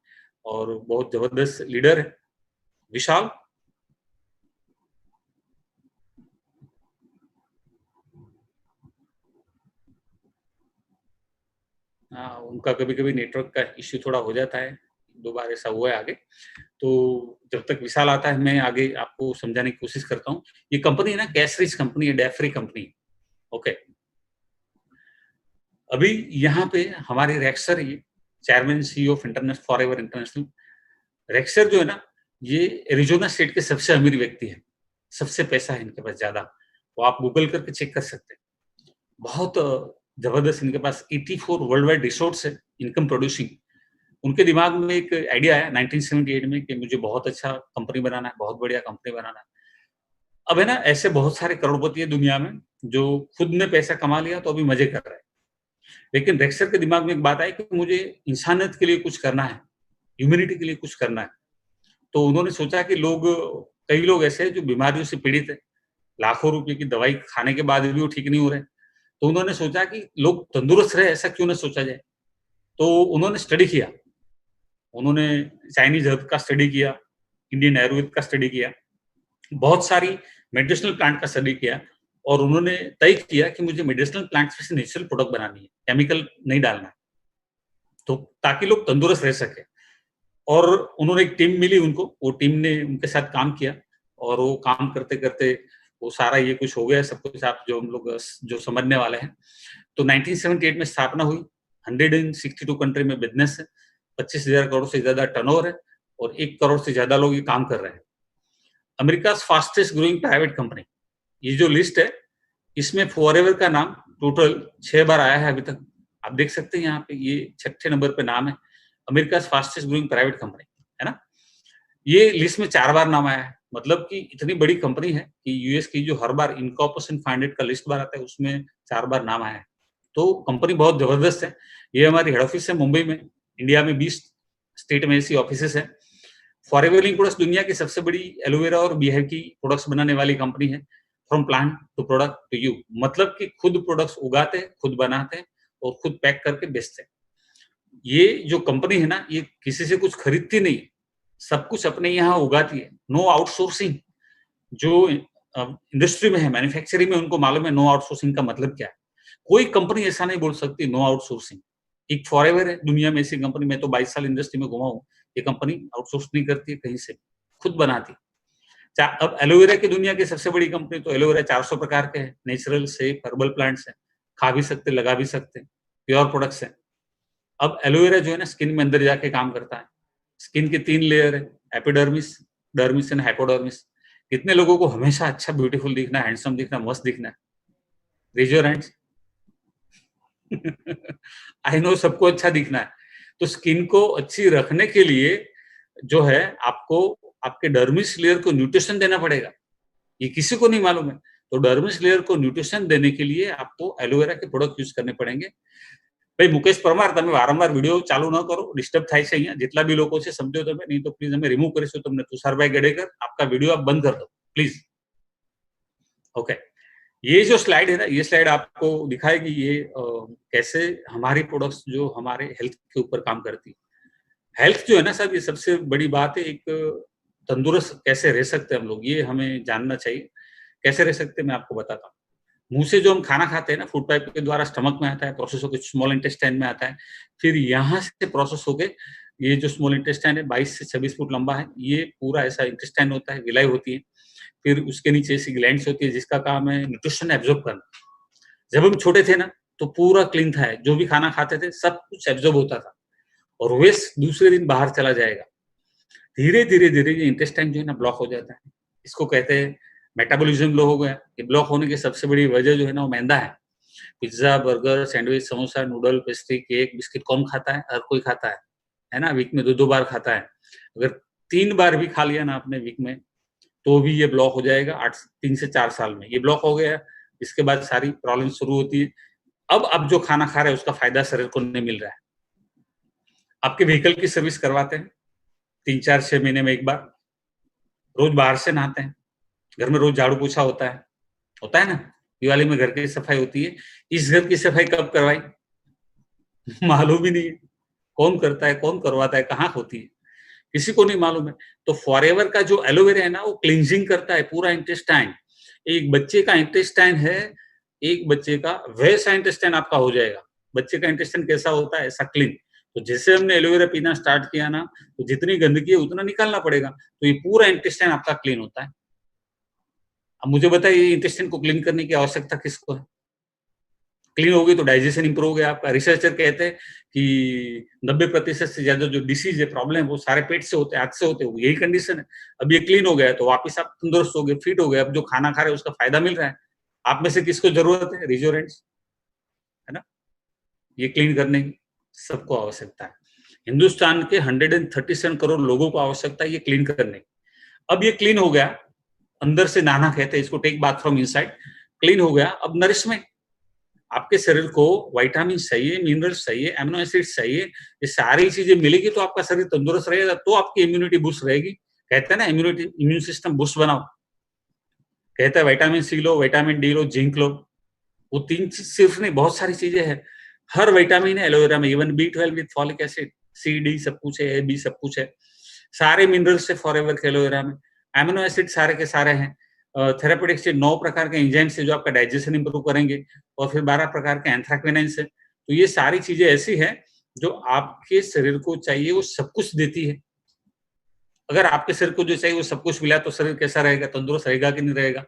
और बहुत ज़बरदस्त लीडर है। विशाल उनका कभी-कभी नेटवर्क का इश्यू थोड़ा हो जाता है, 2 बार ऐसा हुआ है आगे। तो जब तक विशाल आता है मैं आगे आपको समझाने की कोशिश करता हूँ। ये कंपनी है ना कैश रिच कंपनी है, डेट फ्री कंपनी है। ओके। अभी यहाँ पे हमारे रेक्सर ये chairman CEO of Forever International, Rex sir जो है ना, ये एरिज़ोना स्टेट के सबसे अमीर व्यक्ति हैं। सबसे पैसा है इनके पास ज़्यादा। वो आप गूगल करके चेक कर सकते हैं। बहुत ज़बरदस्त इनके पास 84 वर्ल्ड वाइड रिसोर्स है, इनकम प्रोड्यूसिंग। उनके दिमाग में एक आइडिया आया 1978 में कि मुझे बहुत अच्छा कंपनी बनाना है, बहुत बढ़िया कंपनी बनाना है। अब है ना ऐसे बहुत सारे करोड़पति है दुनिया में, जो खुद ने पैसा कमा लिया तो अभी मज़े कर रहे हैं। लेकिन रेक्सर के दिमाग में एक बात आई कि मुझे इंसानियत के लिए कुछ करना है, ह्यूमैनिटी के लिए कुछ करना है। तो उन्होंने सोचा कि कई लोग ऐसे हैं जो बीमारियों से पीड़ित हैं, लाखों रुपए की दवाई खाने के बाद भी वो ठीक नहीं हो रहे। तो उन्होंने सोचा कि लोग तंदुरुस्त रहे, ऐसा क्यों ना सोचा जाए? तो उन्होंने स्टडी किया। उन्होंने चाइनीज़ हर्ब का स्टडी किया, इंडियन आयुर्वेद का स्टडी किया, बहुत सारी मेडिसिनल प्लांट का स्टडी किया और उन्होंने तय किया कि मुझे मेडिसिनल प्लांट्स में से नेचुरल प्रोडक्ट बनानी है, केमिकल नहीं डालना है, तो ताकि लोग तंदुरुस्त रह सकें। और उन्होंने एक टीम मिली उनको, वो टीम ने उनके साथ काम किया और वो काम करते-करते वो सारा ये कुछ हो गया सब कुछ आप जो हम लोग जो समझने वाले हैं। तो 1978 में स्थापना हुई, 162 कंट्री में बिज़नेस है, 25,000 करोड़ से ज़्यादा टर्नओवर है और 1 करोड़ से ज़्यादा लोग ये काम कर रहे हैं। America's fastest growing private company, ये जो लिस्ट है, इसमें फॉरएवर का नाम टोटल 6 बार आया है अभी तक। आप देख सकते हैं यहाँ पे ये 6ठे नंबर पे नाम है, America's fastest growing private company, है ना? ये लिस्ट में 4 बार नाम आया है, मतलब कि इतनी बड़ी कंपनी है कि यूएस की जो हर बार इनकॉर्पोरेशन 500 का लिस्ट बार आता है, उसमें 4 बार नाम आया है। तो कंपनी बहुत ज़बरदस्त है। ये हमारी हेड ऑफिस है मुंबई में, इंडिया में 20 स्टेट में ऐसी ऑफिसेज़ हैं। फॉरएवर लिंक्स दुनिया की सबसे बड़ी एलोवेरा और बिहेव की प्रोडक्ट्स बनाने वाली कंपनी है, from plant to product to you, मतलब कि खुद प्रोडक्ट्स उगाते हैं, खुद बनाते हैं और खुद पैक करके बेचते हैं। ये जो कंपनी है ना, ये किसी से कुछ खरीदती नहीं, सब कुछ अपने यहाँ उगाती है, नो आउटसोर्सिंग। जो इंडस्ट्री में है, मैन्युफैक्चरिंग में, उनको मालूम है नो आउटसोर्सिंग का मतलब क्या है। कोई कंपनी ऐसा नहीं बोल सकती नो आउटसोर्सिंग। एक फॉरएवर है दुनिया में ऐसी कंपनी, मैं तो 22 साल इंडस्ट्री में घुमा हूँ, ये कंपनी आउटसोर्स नहीं करती है कहीं से, खुद बनाती। अब एलोवेरा की दुनिया की सबसे बड़ी कंपनी तो एलोवेरा 400 प्रकार के हैं, नेचुरल से हर्बल प्लांट्स हैं, खा भी सकते, लगा भी सकते, प्योर प्रोडक्ट्स हैं। अब एलोवेरा जो है ना स्किन में अंदर जाके काम करता है। स्किन के 3 लेयर है, एपिडर्मिस, डर्मिस एंड हाइपोडर्मिस। कितने लोगों को हमेशा अच्छा ब्यूटीफुल दिखना है, हैंडसम दिखना, मस्त दिखना है? Raise your hands. I know सबको अच्छा दिखना है। तो स्किन को अच्छी रखने के लिए जो है आपको आपके डर्मिस लेयर को न्यूट्रिशन देना पड़ेगा। ये किसी को नहीं मालूम है। तो डर्मिस लेयर को न्यूट्रिशन देने के लिए आपको एलोवेरा के प्रोडक्ट यूज करने पड़ेंगे। भाई मुकेश परमार, તમે વારંવાર વિડિયો ચાલુ ન કરો, ડિસ્ટર્બ થાય છે અહીંયા જેટલા બી લોકો છે, સમજો તમે, નહીં તો પ્લીઝ અમે રિમૂવ કરીશું તમને। तुषारભાઈ ગડેકર, आपका वीडियो आप बंद कर दो प्लीज। ओके, ये जो स्लाइड है ना, ये स्लाइड आपको दिखाएगी ये कैसे हमारी प्रोडक्ट्स जो हमारे हेल्थ के ऊपर काम करती है। हेल्थ जो है ना साहब, ये सबसे बड़ी बात है। एक तंदुरुस्त कैसे रह सकते हैं हम लोग, ये हमें जानना चाहिए। कैसे रह सकते हैं मैं आपको बताता हूँ। मुंह से जो हम खाना खाते हैं ना, फूड पाइप के द्वारा स्टमक में आता है, प्रोसेस होकर स्मॉल इंटेस्टाइन में आता है, फिर यहाँ से प्रोसेस होके ये जो स्मॉल इंटेस्टाइन है 22 से 26 फुट लंबा है, ये पूरा ऐसा इंटेस्टाइन होता है, विलाई होती है। फिर उसके नीचे ऐसी ग्लैंड्स होती है जिसका काम है न्यूट्रिशन एब्जॉर्ब करना। जब हम छोटे थे ना तो पूरा क्लीन था, जो भी खाना खाते थे सब कुछ एब्जॉर्ब होता था और वेस्ट दूसरे दिन बाहर चला जाएगा। धीरे धीरे धीरे ये इंटेस्टाइन जो है ना ब्लॉक हो जाता है। इसको कहते हैं मेटाबॉलिज्म लो हो गया। ये ब्लॉक होने की सबसे बड़ी वजह जो है ना वो मैदा है। Pizza, burger, sandwich, samosa, noodle, pastry, cake, biscuit कौन खाता है? हर कोई खाता है ना? वीक में 2-2 बार खाता है। अगर 3 बार भी खा लिया ना आपने वीक में, तो भी ये ब्लॉक हो जाएगा 3 से 4 साल में। ये ब्लॉक हो गया, इसके बाद सारी प्रॉब्लम शुरू होती है। अब आप जो खाना खा रहे हैं उसका फायदा शरीर को नहीं मिल रहा है। आपके व्हीकल की सर्विस करवाते हैं 3-4, 6 महीने में एक बार। रोज बाहर से नहाते हैं, घर में रोज झाड़ू पोछा होता है ना? दिवाली में घर की सफाई होती है। इस घर की सफाई कब करवाई? मालूम ही नहीं है। कौन करता है, कौन करवाता है, कहाँ होती है, किसी को नहीं मालूम है। तो फॉरएवर का जो एलोवेरा है ना, वो क्लींजिंग करता है पूरा इंटेस्टाइन। एक बच्चे का इंटेस्टाइन है, एक बच्चे का वैसा इंटेस्टाइन आपका हो जाएगा। बच्चे का इंटेस्टाइन कैसा होता है? ऐसा क्लीन। तो जैसे हमने एलोवेरा पीना स्टार्ट किया ना, तो जितनी गंदगी है उतना निकालना पड़ेगा। तो ये पूरा इंटेस्टाइन आपका क्लीन होता है। अब मुझे बताइए इंटेस्टाइन को क्लीन करने की आवश्यकता किसको है? क्लीन हो गई तो डाइजेशन इंप्रूव हो गया आपका। रिसर्चर कहते हैं कि 90% से ज्यादा जो डिसीज है, प्रॉब्लम है, वो सारे पेट से होते हैं, हाथ से होते हैं। यही कंडीशन है। अब ये क्लीन हो गया तो वापस आप तंदुरुस्त हो गए, फिट हो गए। अब जो खाना खा रहे हैं उसका फायदा मिल रहा है। आप में से किसको जरूरत है? रेज योर हैंड्स, है ना? ये क्लीन करने की सबको आवश्यकता है। हिंदुस्तान के 137 करोड़ लोगों को आवश्यकता है ये क्लीन करने की। अब ये क्लीन हो गया, अंदर से नहाना कहते हैं इसको, take bath from inside. Clean हो गया, अब नरिशमेंट। आपके शरीर को विटामिन चाहिए, मिनरल्स चाहिए, एमिनो एसिड्स चाहिए। ये सारी चीजें मिलेगी तो आपका शरीर तंदुरुस्त रहेगा, तो आपकी इम्यूनिटी बूस्ट रहेगी। कहते हैं ना इम्यून सिस्टम बूस्ट बनाओ। कहता है विटामिन सी लो, विटामिन डी लो, जिंक लो। वो 3 चीज सिर्फ नहीं, बहुत सारी चीजें हैं। हर विटामिन है एलोवेरा में, even B12 with folic acid, C, D सब कुछ है, B सब कुछ है। सारे मिनरल्स है फॉरएवर के एलोवेरा में। एमिनो एसिड सारे के सारे हैं। थेरापेटिक्स से 9 प्रकार के एंजाइम्स है जो आपका डाइजेशन इंप्रूव करेंगे, और फिर 12 प्रकार के एंथ्राक्विनाइंस है। तो ये सारी चीजें ऐसी हैं जो आपके शरीर को चाहिए वो सब कुछ देती है। अगर आपके शरीर को जो चाहिए वो सब कुछ मिला तो शरीर कैसा रहेगा? तंदुरुस्त रहेगा कि नहीं रहेगा?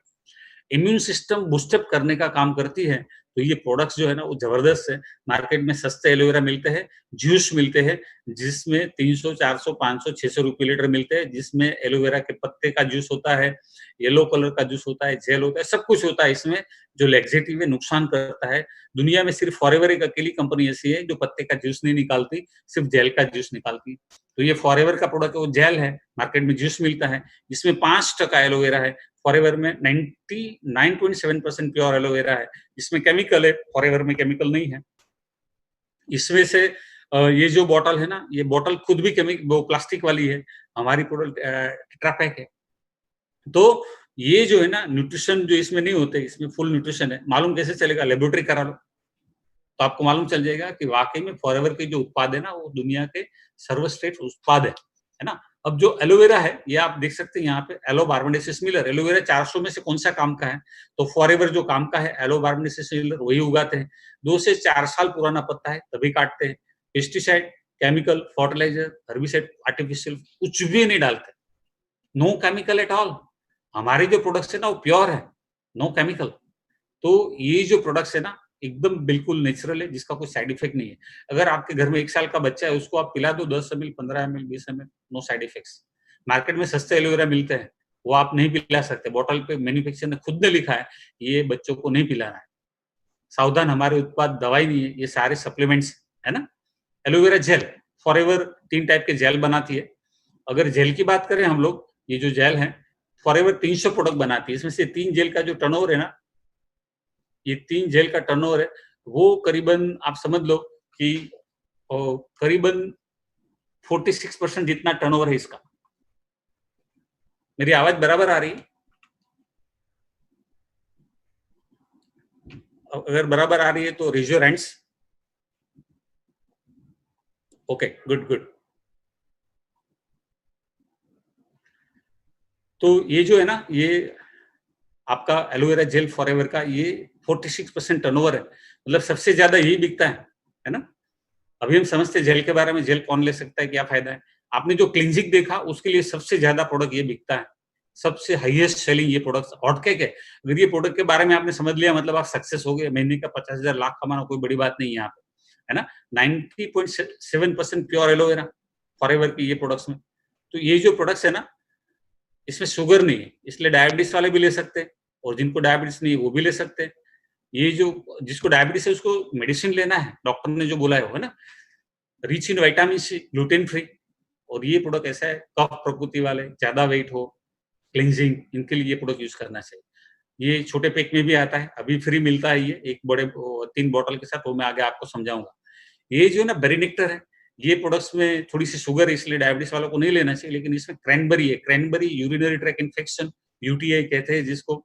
इम्यून सिस्टम बूस्टअप करने का काम करती है। तो ये प्रोडक्ट्स जो है ना वो जबरदस्त है। मार्केट में सस्ते एलोवेरा मिलते हैं, जूस मिलते हैं जिसमें 300, 400, 500, 600 रुपए लीटर मिलते हैं, जिसमें एलोवेरा के पत्ते का जूस होता है, येलो कलर का जूस होता है, जेल होता है, सब कुछ होता है इसमें। जो लैक्सेटिव है, नुकसान करता है। दुनिया में सिर्फ फॉरएवर एक अकेली कंपनी ऐसी है जो पत्ते का जूस नहीं निकालती, सिर्फ जेल का जूस निकालती है। तो ये फॉरएवर का प्रोडक्ट वो जेल है, मार्केट में जूस मिलता है जिसमें 5% एलोवेरा है। फॉरएवर में 99.7% प्योर एलोवेरा है। इसमें केमिकल है, फॉरएवर में केमिकल नहीं है। इसमें से ये जो बॉटल है ना, ये बॉटल खुद भी वो प्लास्टिक वाली है, हमारी प्रोडक्ट टेट्रापैक है। तो ये जो है ना न्यूट्रिशन जो इसमें नहीं होते, इसमें फुल न्यूट्रिशन है। मालूम कैसे चलेगा? लेबोरेटरी करा लो तो आपको मालूम चल जाएगा कि वाकई में फॉरएवर के जो उत्पाद है ना वो दुनिया के सर्वश्रेष्ठ उत्पाद है ना? अब जो एलोवेरा है, ये आप देख सकते हैं यहाँ पे एलो बार्बाडेंसिस मिलर, एलोवेरा 400 में से कौन सा काम का है, तो फॉरएवर जो काम का है एलो बार्बाडेंसिस मिलर वही उगाते हैं। 2 से 4 साल पुराना पत्ता है तभी काटते हैं। Pesticide, chemical, fertiliser, herbicide, artificial कुछ भी नहीं डालते, नो केमिकल एट ऑल। हमारे जो प्रोडक्ट्स है ना वो प्योर है, नो केमिकल। तो ये जो प्रोडक्ट्स है ना एकदम बिल्कुल नेचुरल है, जिसका कोई साइड इफेक्ट नहीं है। अगर आपके घर में 1 साल का बच्चा है, उसको आप पिला दो 10 ml, 15 ml, 20 ml, no side effects. Market में सस्ते एलोवेरा मिलते हैं, वो आप नहीं पिला सकते। बॉटल पे मैन्युफैक्चरर ने खुद ने लिखा है, ये बच्चों को नहीं पिलाना है। सावधान, हमारे उत्पाद दवाई नहीं है, ये सारे सप्लीमेंट्स है ना। एलोवेरा जेल, फॉरएवर 3 टाइप के जेल बनाती है। अगर जेल की बात करें हम लोग, ये जो जेल है फॉरएवर 300 प्रोडक्ट बनाती है। इसमें से 3 जेल का जो टर्नओवर है ना, ये 3 जेल का टर्नओवर है, वो करीबन आप समझ लो कि करीबन 46% जितना टर्नओवर है इसका। मेरी आवाज बराबर आ रही है? अगर बराबर आ रही है तो raise your hands. Okay, good good. तो ये जो है ना, ये आपका एलोवेरा जेल फॉरएवर का ये 46% टर्नओवर है, मतलब सबसे ज्यादा यही बिकता है ना। अभी हम समझते हैं जेल के बारे में, जेल कौन ले सकता है, क्या फायदा है। आपने जो क्लिंजिंग देखा उसके लिए सबसे ज्यादा प्रोडक्ट ये बिकता है, सबसे हाईएस्ट सेलिंग ये प्रोडक्ट हॉटकेक है। अगर ये प्रोडक्ट के बारे में आपने समझ लिया मतलब आप सक्सेस हो गए। महीने का 50,000 लाख कमाना कोई बड़ी बात नहीं है यहाँ पे, है ना। 90.7% प्योर एलोवेरा फॉरएवर की ये प्रोडक्ट्स में। तो ये जो प्रोडक्ट्स है ना, इसमें शुगर नहीं है, इसलिए डायबिटीज वाले भी ले सकते हैं, और जिनको डायबिटीज नहीं है वो भी ले सकते हैं। ये जो जिसको डायबिटीज है उसको मेडिसिन लेना है, डॉक्टर ने जो बोला है ना, rich in vitamin C, gluten free. और ये प्रोडक्ट ऐसा है, कफ प्रकृति वाले, ज्यादा वेट हो, क्लिंजिंग, इनके लिए ये प्रोडक्ट यूज करना चाहिए। ये छोटे पैक में भी आता है, अभी फ्री मिलता है ये एक बड़े 3 बॉटल के साथ, वो मैं आगे आपको समझाऊंगा। ये जो ना बेरीनेक्टर है, ये प्रोडक्ट्स में थोड़ी सी शुगर है, इसलिए डायबिटीज वालों को नहीं लेना चाहिए। लेकिन इसमें क्रैनबेरी है, cranberry urinary track infection, UTI कहते हैं जिसको,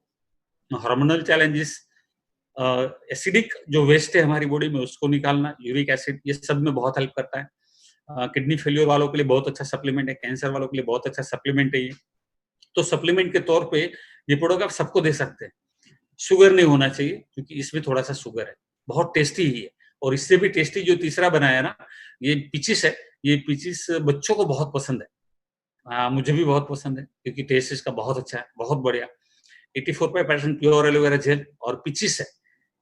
हार्मोनल चैलेंजेस, एसिडिक जो वेस्ट है हमारी बॉडी में उसको निकालना, यूरिक एसिड, ये सब में बहुत हेल्प करता है। किडनी फेलियर वालों के लिए बहुत अच्छा सप्लीमेंट है, कैंसर वालों के लिए बहुत अच्छा सप्लीमेंट है ये। तो सप्लीमेंट के तौर पे ये प्रोडक्ट आप सबको दे सकते हैं। शुगर नहीं होना चाहिए क्योंकि इसमें थोड़ा सा शुगर है, बहुत टेस्टी ही है। और इससे भी टेस्टी जो तीसरा बनाया ना, ये पीचिस है। ये पीचिस बच्चों को बहुत पसंद है, मुझे भी बहुत पसंद है क्योंकि टेस्ट इसका बहुत अच्छा है, बहुत बढ़िया। 84% प्योर एलोवेरा जेल और पीचिस है,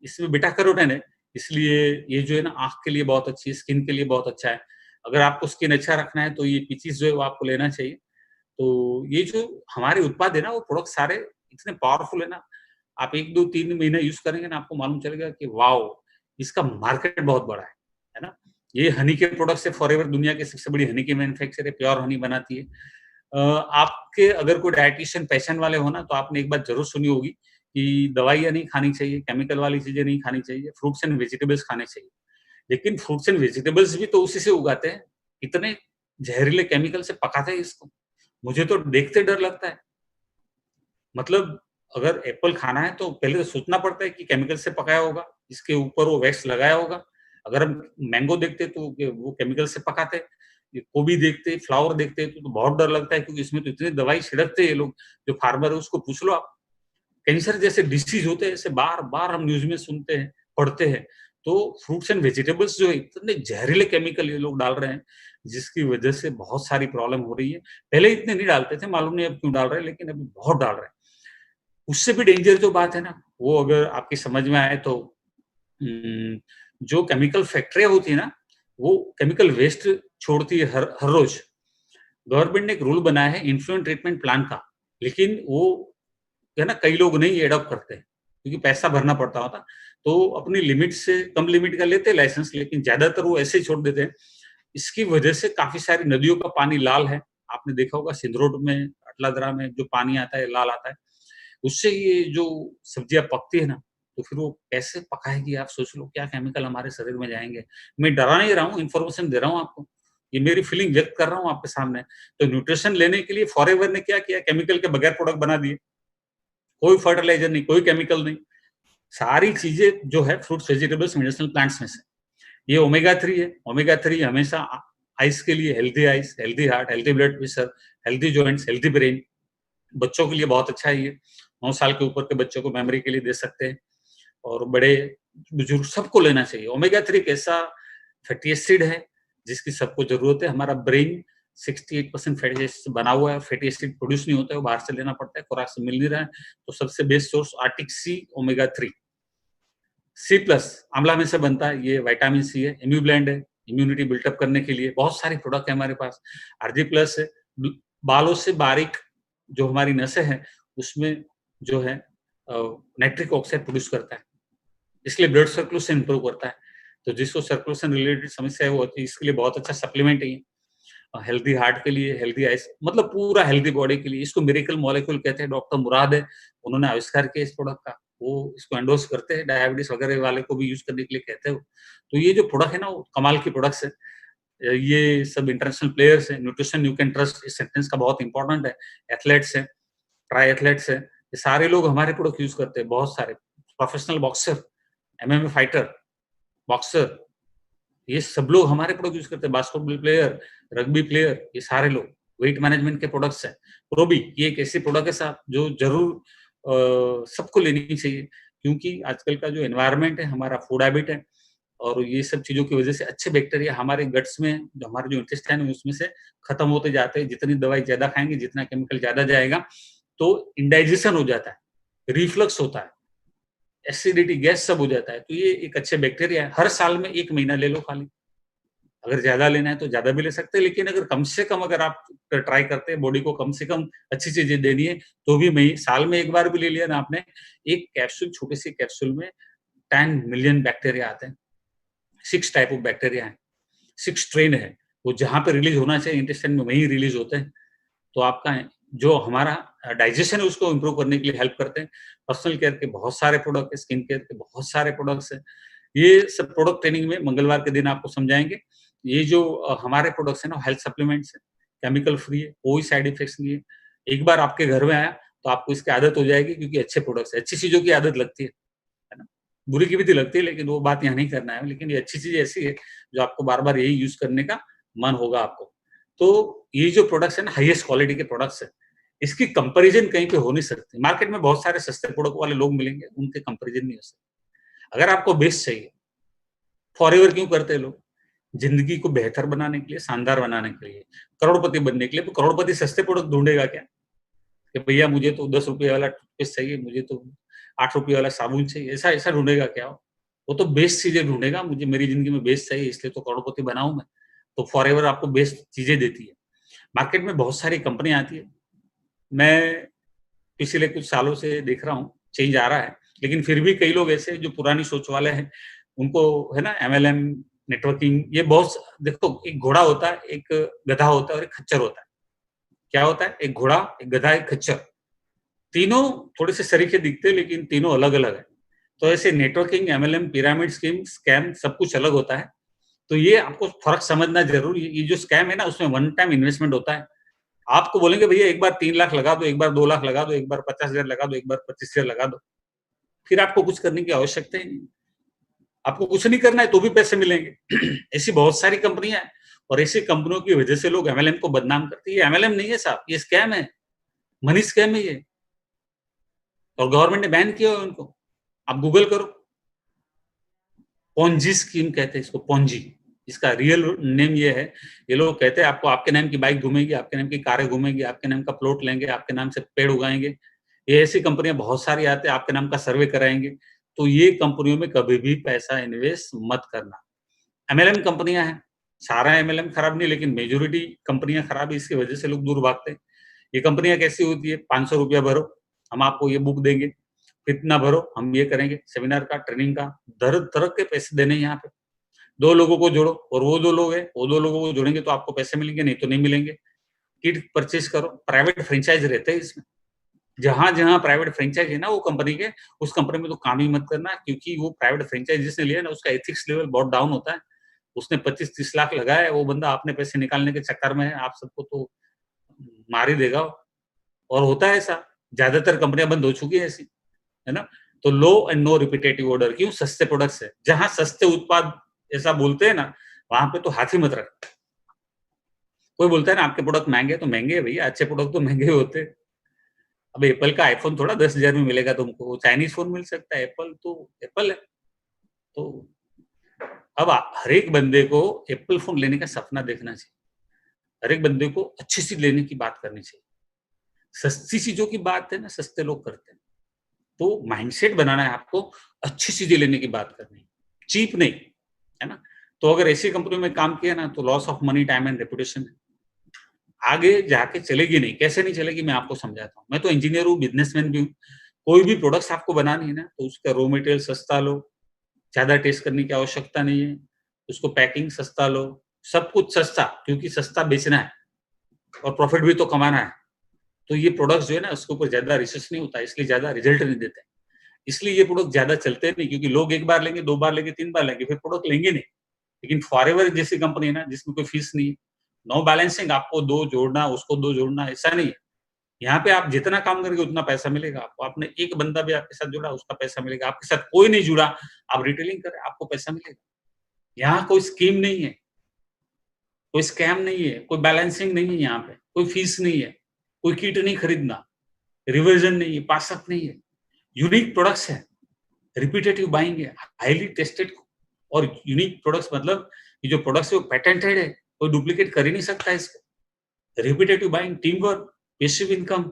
इसमें बीटा कैरोटीन है, इसलिए ये जो है ना आंख के लिए बहुत अच्छी है, स्किन के लिए बहुत अच्छा है। अगर आपको स्किन अच्छा रखना है तो ये पीचिस जो है वो आपको लेना चाहिए। तो ये जो हमारे उत्पाद है ना, वो प्रोडक्ट सारे इतने पावरफुल है ना, आप 1, 2, 3 महीने यूज करेंगे ना, आपको मालूम चलेगा कि वाओ, इसका मार्केट बहुत बड़ा है ना। ये हनी के प्रोडक्ट से फॉरएवर दुनिया की सबसे बड़ी हनी की मैन्युफैक्चर है, प्योर हनी बनाती है। आपके अगर कोई डायटिशियन पैशन वाले हो ना, तो आपने एक बात जरूर सुनी होगी कि दवाइयाँ नहीं खानी चाहिए, केमिकल वाली चीजें नहीं खानी चाहिए, फ्रूट्स एंड वेजिटेबल्स खाने चाहिए। लेकिन फ्रूट्स एंड वेजिटेबल्स भी तो उसी से उगाते हैं, इतने जहरीले केमिकल से पकाते हैं इसको, मुझे तो देखते डर लगता है। मतलब अगर एप्पल खाना है तो पहले तो सोचना पड़ता है कि केमिकल से पकाया होगा, इसके ऊपर वो वैक्स लगाया होगा। अगर हम मैंगो देखते तो वो केमिकल से पकाते, गोभी देखते, फ्लावर देखते तो बहुत डर लगता है क्योंकि इसमें तो इतनी दवाई छिड़कते हैं ये लोग। जो फार्मर है उसको पूछ लो आप। कैंसर जैसे डिसीज होते हैं, ऐसे बार-बार हम न्यूज़ में सुनते हैं, पढ़ते हैं। तो फ्रूट्स एंड वेजिटेबल्स जो है इतने जहरीले केमिकल ये लोग डाल रहे हैं, जिसकी वजह से बहुत सारी प्रॉब्लम हो रही है। पहले इतने नहीं डालते थे, मालूम नहीं अब क्यों डाल रहे हैं, लेकिन अभी बहुत डाल रहे हैं। उससे भी डेंजर जो बात है ना, वो अगर आपकी समझ में आए तो जो केमिकल फैक्ट्रियाँ होती है ना, वो केमिकल वेस्ट छोड़ती है हर हर रोज। गवर्नमेंट ने एक रूल बनाया है इन्फ्लुएंट ट्रीटमेंट प्लान का, लेकिन वो है ना कई लोग नहीं एडॉप्ट करते क्योंकि पैसा भरना पड़ता होता, तो अपनी लिमिट से कम लिमिट का लेते लाइसेंस, लेकिन ज्यादातर वो ऐसे ही छोड़ देते हैं। इसकी वजह से काफी सारी नदियों का पानी लाल है, आपने देखा होगा सिंधरोड में, अटलादरा में जो पानी आता है लाल आता है। उससे ये जो सब्जियां पकती है ना, तो फिर वो कैसे पकाएगी, आप सोच लो क्या केमिकल हमारे शरीर में जाएंगे। मैं डरा नहीं रहा हूँ, इन्फॉर्मेशन दे रहा हूँ आपको, ये मेरी फीलिंग व्यक्त कर रहा हूँ आपके सामने। तो न्यूट्रिशन लेने के लिए फॉरएवर ने क्या किया, केमिकल के बगैर प्रोडक्ट बना दिए, कोई फर्टिलाइजर नहीं, कोई केमिकल नहीं, सारी चीजें जो है फ्रूट्स वेजिटेबल्स मेडिसिनल प्लांट्स में से। ये ओमेगा 3 है, ओमेगा 3 हमेशा आइस के लिए, healthy ice, healthy heart, healthy blood pressure, healthy joints, healthy brain, बच्चों के लिए बहुत अच्छा है ये। 9 साल के ऊपर के बच्चों को मेमोरी के लिए दे सकते हैं, और बड़े बुजुर्ग सबको लेना चाहिए। ओमेगा 3 एक ऐसा फैटी एसिड है जिसकी सबको जरूरत है। हमारा ब्रेन 68% फैटी एसिड से बना हुआ है, फैटी एसिड प्रोड्यूस नहीं होता है, वो बाहर से लेना पड़ता है, खुराक से मिल नहीं रहा है, तो सबसे बेस्ट सोर्स आर्टिक सी ओमेगा 3। सी प्लस आंवला में से बनता है, ये विटामिन सी है, इम्यूब्लेंड है, इम्यूनिटी बिल्टअप करने के लिए बहुत सारी प्रोडक्ट है हमारे पास। आरजी प्लस है, बालों से बारीक जो हमारी नसें हैं उसमें जो है नाइट्रिक ऑक्साइड प्रोड्यूस करता है, इसलिए ब्लड सर्कुलेशन इंप्रूव करता है। तो जिसको सर्कुलेशन रिलेटेड समस्या है वो होती है, इसके लिए बहुत अच्छा सप्लीमेंट है ये। हेल्दी हार्ट के लिए, हेल्दी आइस, मतलब पूरा हेल्दी बॉडी के लिए। इसको मिरेकल मॉलिक्यूल कहते हैं, डॉक्टर मुराद है, उन्होंने आविष्कार किया इस प्रोडक्ट का, वो इसको एंडोर्स करते हैं, डायबिटीज वगैरह वाले को भी यूज करने के लिए कहते हैं। तो ये जो प्रोडक्ट है ना, वो कमाल की प्रोडक्ट्स है। ये सब इंटरनेशनल प्लेयर्स है। न्यूट्रिशन यू कैन ट्रस्ट इस सेंटेंस का बहुत इंपॉर्टेंट है। एथलेट्स है, ट्राई एथलेट्स है, ये सारे लोग हमारे प्रोडक्ट यूज करते हैं, बहुत सारे professional boxer, MMA fighter, boxer, ये सब लोग हमारे प्रोडक्ट यूज करते हैं। बास्केटबॉल प्लेयर, रग्बी प्लेयर, ये सारे लोग। वेट मैनेजमेंट के प्रोडक्ट्स हैं। प्रोबी ये एक ऐसी प्रोडक्ट है साहब जो जरूर सबको लेनी चाहिए, क्योंकि आजकल का जो एनवायरनमेंट है, हमारा फूड हैबिट है, और ये सब चीजों की वजह से अच्छे बैक्टीरिया हमारे गट्स में, जो हमारे जो इंटेस्टाइन है उसमें से खत्म होते जाते हैं। जितनी दवाई ज्यादा खाएंगे, जितना केमिकल ज्यादा जाएगा, तो इंडाइजेशन हो जाता है, रिफ्लक्स होता है, एसिडिटी, गैस सब हो जाता है। तो ये एक अच्छे बैक्टीरिया है। हर साल में 1 महीना ले लो खाली। अगर ज्यादा लेना है तो ज्यादा भी ले सकते हैं, लेकिन अगर कम से कम अगर आप ट्राई करते हैं बॉडी को कम से कम अच्छी चीजें देनी है, तो भी साल में एक बार भी ले लिया ना आपने, एक कैप्सूल, छोटी सी कैप्सूल में 10 मिलियन बैक्टीरिया आते हैं। 6 टाइप ऑफ बैक्टीरिया है, 6 स्ट्रेन है, वो जहां पे रिलीज होना चाहिए इंटेस्टाइन में वहीं रिलीज होते हैं। तो आपका जो हमारा डाइजेशन है उसको इम्प्रूव करने के लिए हेल्प करते हैं। पर्सनल केयर के बहुत सारे प्रोडक्ट है, स्किन केयर के बहुत सारे प्रोडक्ट्स है। ये सब प्रोडक्ट ट्रेनिंग में मंगलवार के दिन आपको समझाएंगे। ये जो हमारे प्रोडक्ट्स है ना, हेल्थ सप्लीमेंट्स है, केमिकल फ्री है, कोई साइड इफेक्ट्स नहीं है। एक बार आपके घर में आया तो आपको इसकी आदत हो जाएगी, क्योंकि अच्छे प्रोडक्ट्स है, अच्छी चीजों की आदत लगती है ना। बुरी की भी लगती है, लेकिन वो बात यहाँ नहीं करना है। लेकिन ये अच्छी चीज ऐसी है जो आपको बार बार यही यूज करने का मन होगा आपको। तो ये जो प्रोडक्ट्स है ना, हाईएस्ट क्वालिटी के प्रोडक्ट्स है, इसकी कंपैरिजन कहीं पे हो नहीं सकती। मार्केट में बहुत सारे सस्ते प्रोडक्ट वाले लोग मिलेंगे, उनके कंपैरिजन नहीं हो सकते। अगर आपको बेस्ट चाहिए, फॉरएवर क्यों करते हैं लोग? जिंदगी को बेहतर बनाने के लिए, शानदार बनाने के लिए, करोड़पति बनने के लिए। तो करोड़पति सस्ते प्रोडक्ट ढूंढेगा क्या कि भैया मुझे तो 10 रुपये वाला टूथपेस्ट चाहिए, मुझे तो 8 रुपये वाला साबुन चाहिए, ऐसा ऐसा ढूंढेगा क्या? वो तो बेस्ट चीजें ढूंढेगा, मुझे मेरी जिंदगी में बेस्ट चाहिए इसलिए तो करोड़पति बनाऊं मैं। तो फॉरएवर आपको बेस्ट चीजें देती है। मार्केट में बहुत सारी कंपनियां आती है, मैं पिछले कुछ सालों से देख रहा हूँ चेंज आ रहा है, लेकिन फिर भी कई लोग ऐसे जो पुरानी सोच वाले हैं, उनको है ना एमएलएम, नेटवर्किंग, ये बहुत, देखो एक घोड़ा होता है, एक गधा होता है और एक खच्चर होता है। क्या होता है? एक घोड़ा, एक गधा, एक खच्चर। तीनों थोड़े से सरीखे दिखते हैं, लेकिन तीनों अलग अलग है। तो ऐसे networking, MLM, pyramid scheme, scam, सब कुछ अलग होता है। तो ये आपको फर्क समझना जरूरी है। ये जो स्कैम है ना, उसमें वन टाइम इन्वेस्टमेंट होता है। आपको बोलेंगे भैया एक बार 3 लाख लगा दो, एक बार 2 लाख लगा दो, एक बार 50,000 लगा दो, एक बार 25,000 लगा दो, फिर आपको कुछ करने की आवश्यकता ही नहीं। आपको कुछ नहीं करना है तो भी पैसे मिलेंगे। ऐसी बहुत सारी कंपनियां हैं, और ऐसी कंपनियों की वजह से लोग एमएलएम को बदनाम करते हैं। ये एमएलएम नहीं है साहब, ये स्कैम है, मनी स्कैम है ये, और गवर्नमेंट ने बैन किया है उनको। आप गूगल करो, पोंजी स्कीम कहते हैं इसको, पोंजी, इसका रियल नेम ये है। ये लोग कहते हैं आपको आपके नाम की बाइक घूमेगी, आपके नाम की कारें घूमेंगी, आपके नाम का प्लॉट लेंगे, आपके नाम से पेड़ उगाएंगे। ये ऐसी कंपनियां बहुत सारी आती है, आपके नाम का सर्वे कराएंगे। तो ये कंपनियों में कभी भी पैसा इन्वेस्ट मत करना। एमएलएम कंपनियां हैं, सारा एमएलएम खराब नहीं, लेकिन मेजोरिटी कंपनियां खराब है, इसकी वजह से लोग दूर भागते हैं। ये कंपनियां कैसी होती है? 500 रुपया भरो, हम आपको ये बुक देंगे, इतना भरो, हम ये करेंगे, सेमिनार का, ट्रेनिंग का, तरह के पैसे देने यहाँ पे। 2 लोगों को जोड़ो, और वो 2 लोग है, वो 2 लोगों को जोड़ेंगे तो आपको पैसे मिलेंगे, नहीं तो नहीं मिलेंगे। किट परचेज करो, प्राइवेट फ्रेंचाइज रहते हैं इसमें। जहां जहां प्राइवेट फ्रेंचाइज है ना वो कंपनी के, उस कंपनी में तो काम ही मत करना, क्योंकि वो प्राइवेट फ्रेंचाइज जिसने लिया ना, उसका एथिक्स लेवल बहुत डाउन होता है। उसने 25-30 लाख लगाया है, वो बंदा अपने पैसे निकालने के चक्कर में है, आप सबको तो मार ही देगा। और होता है ऐसा, ज्यादातर कंपनियां बंद हो चुकी है ऐसी, है ना। तो लो एंड नो रिपीटेटिव ऑर्डर, क्यों? सस्ते प्रोडक्ट्स है, जहां सस्ते उत्पाद ऐसा बोलते हैं ना, वहां पे तो हाथ ही मत रख। कोई बोलता है ना आपके प्रोडक्ट महंगे, तो महंगे है भैया, अच्छे प्रोडक्ट तो महंगे होते हैं। अब एप्पल का आईफोन थोड़ा 10,000 में मिलेगा तुमको, चाइनीज फोन मिल सकता है, एप्पल तो एप्पल है। तो अब हर एक बंदे को एप्पल फोन लेने का सपना देखना चाहिए, हर एक बंदे को अच्छी चीज लेने की बात करनी चाहिए। सस्ती चीजों की बात है ना, सस्ते लोग करते हैं। तो माइंडसेट बनाना है आपको, अच्छी चीजें लेने की बात करनी, चीप नहीं, है ना। तो अगर ऐसी कंपनी में काम किया ना, तो loss of money, time and reputation आगे जाके चलेगी नहीं। कैसे नहीं चलेगी मैं आपको समझाता हूँ। मैं तो इंजीनियर हूँ, बिजनेसमैन भी हूँ। कोई भी प्रोडक्ट्स आपको बनानी है ना, तो उसका रॉ मटेरियल सस्ता लो, ज्यादा टेस्ट करने की आवश्यकता नहीं है, उसको पैकिंग सस्ता लो, सब कुछ सस्ता, क्योंकि सस्ता बेचना है और प्रॉफिट भी तो कमाना है। तो ये प्रोडक्ट्स जो है ना, उसके ऊपर ज्यादा रिसर्च नहीं होता, इसलिए ज्यादा रिजल्ट नहीं देते, इसलिए ये प्रोडक्ट ज्यादा चलते नहीं, क्योंकि लोग एक बार लेंगे, 2 बार लेंगे, 3 बार लेंगे, फिर प्रोडक्ट लेंगे नहीं। लेकिन फॉरएवर जैसी कंपनी है ना, जिसमें कोई फीस नहीं है, नो बैलेंसिंग, आपको 2 जोड़ना, उसको 2 जोड़ना, ऐसा नहीं है। यहाँ पे आप जितना काम करेंगे उतना पैसा मिलेगा आपको। आपने एक बंदा भी आपके साथ जुड़ा, उसका पैसा मिलेगा। आपके साथ कोई नहीं जुड़ा, आप रिटेलिंग करें, आपको पैसा मिलेगा। यहाँ कोई स्कीम नहीं है, कोई स्कैम नहीं है, कोई बैलेंसिंग नहीं है, यहाँ पे कोई फीस नहीं है, कोई किट नहीं खरीदना, रिवर्जन नहीं है, पासअप नहीं है, यूनिक प्रोडक्ट्स है, रिपीटेटिव बाइंग है, हाईली टेस्टेड। और यूनिक प्रोडक्ट्स मतलब ये जो प्रोडक्ट्स है वो पेटेंटेड है, कोई डुप्लीकेट कर ही नहीं सकता इसको। Repetitive buying, team work, passive income,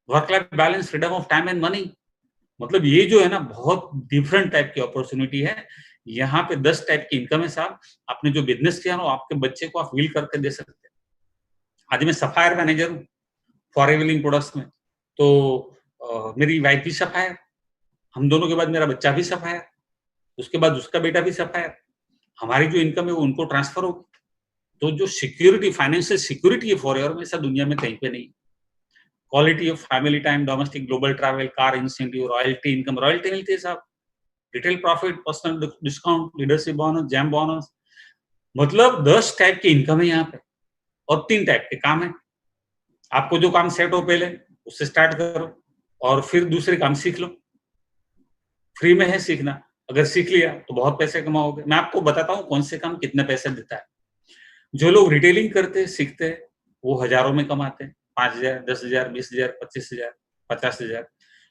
work life balance, freedom of time and money. मतलब ये जो है ना, बहुत डिफरेंट टाइप की अपॉर्चुनिटी है। यहाँ पे 10 टाइप की इनकम है साहब। आपने जो बिजनेस किया ना, आपके बच्चे को आप व्हील करके दे सकते हैं। आज मैं सफायर मैनेजर हूँ फॉरेन व्हीलिंग प्रोडक्ट्स में, तो मेरी वाइफ भी सफायर, हम दोनों के बाद मेरा बच्चा भी सफायर, उसके बाद उसका बेटा भी सफायर। हमारी जो इनकम है वो उनको ट्रांसफर होगी। तो जो सिक्योरिटी, फाइनेंशियल सिक्योरिटी है फॉरेवर में, ऐसा दुनिया में कहीं पे नहीं। Quality of family time, domestic global travel, car incentive, royalty income, royalty मिलती है साहब, retail profit, personal discount, leadership bonus, jam bonus. मतलब 10 टाइप की इनकम है यहाँ पे, और 3 टाइप के काम है। आपको जो काम सेट हो पहले उससे स्टार्ट करो, और फिर दूसरे काम सीख लो। फ्री में है सीखना, अगर सीख लिया तो बहुत पैसे कमाओगे। मैं आपको बताता हूँ कौन से काम कितने पैसे देता है। जो लोग रिटेलिंग करते सीखते हैं, वो हजारों में कमाते हैं, 5,000, 10,000, 20,000, 25,000, 50,000।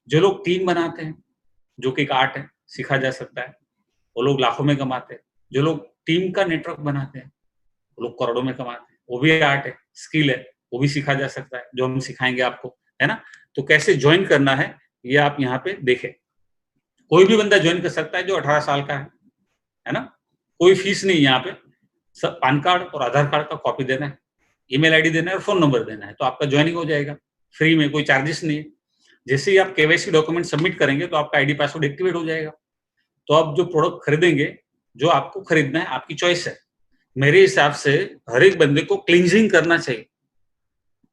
जो लोग टीम बनाते हैं, जो कि एक आर्ट है, सीखा जा सकता है, वो लोग लाखों में कमाते हैं। जो लोग टीम का नेटवर्क बनाते हैं, वो लोग करोड़ों में कमाते हैं। वो भी आर्ट है, स्किल है, वो भी सीखा जा सकता है, जो हम सिखाएंगे आपको, है ना। तो कैसे ज्वाइन करना है ये आप यहाँ पे देखें। कोई भी बंदा ज्वाइन कर सकता है जो 18 साल का है ना। कोई फीस नहीं यहाँ पे, सब पान कार्ड और आधार कार्ड का कॉपी देना है, ईमेल आईडी देना है और फोन नंबर देना है, तो आपका ज्वाइनिंग हो जाएगा फ्री में, कोई चार्जेस नहीं है। जैसे ही आप केवाईसी डॉक्यूमेंट सबमिट करेंगे तो आपका आईडी पासवर्ड एक्टिवेट हो जाएगा। तो आप जो प्रोडक्ट खरीदेंगे, जो आपको खरीदना है, आपकी चॉइस है। मेरे हिसाब से हर एक बंदे को क्लींजिंग करना चाहिए,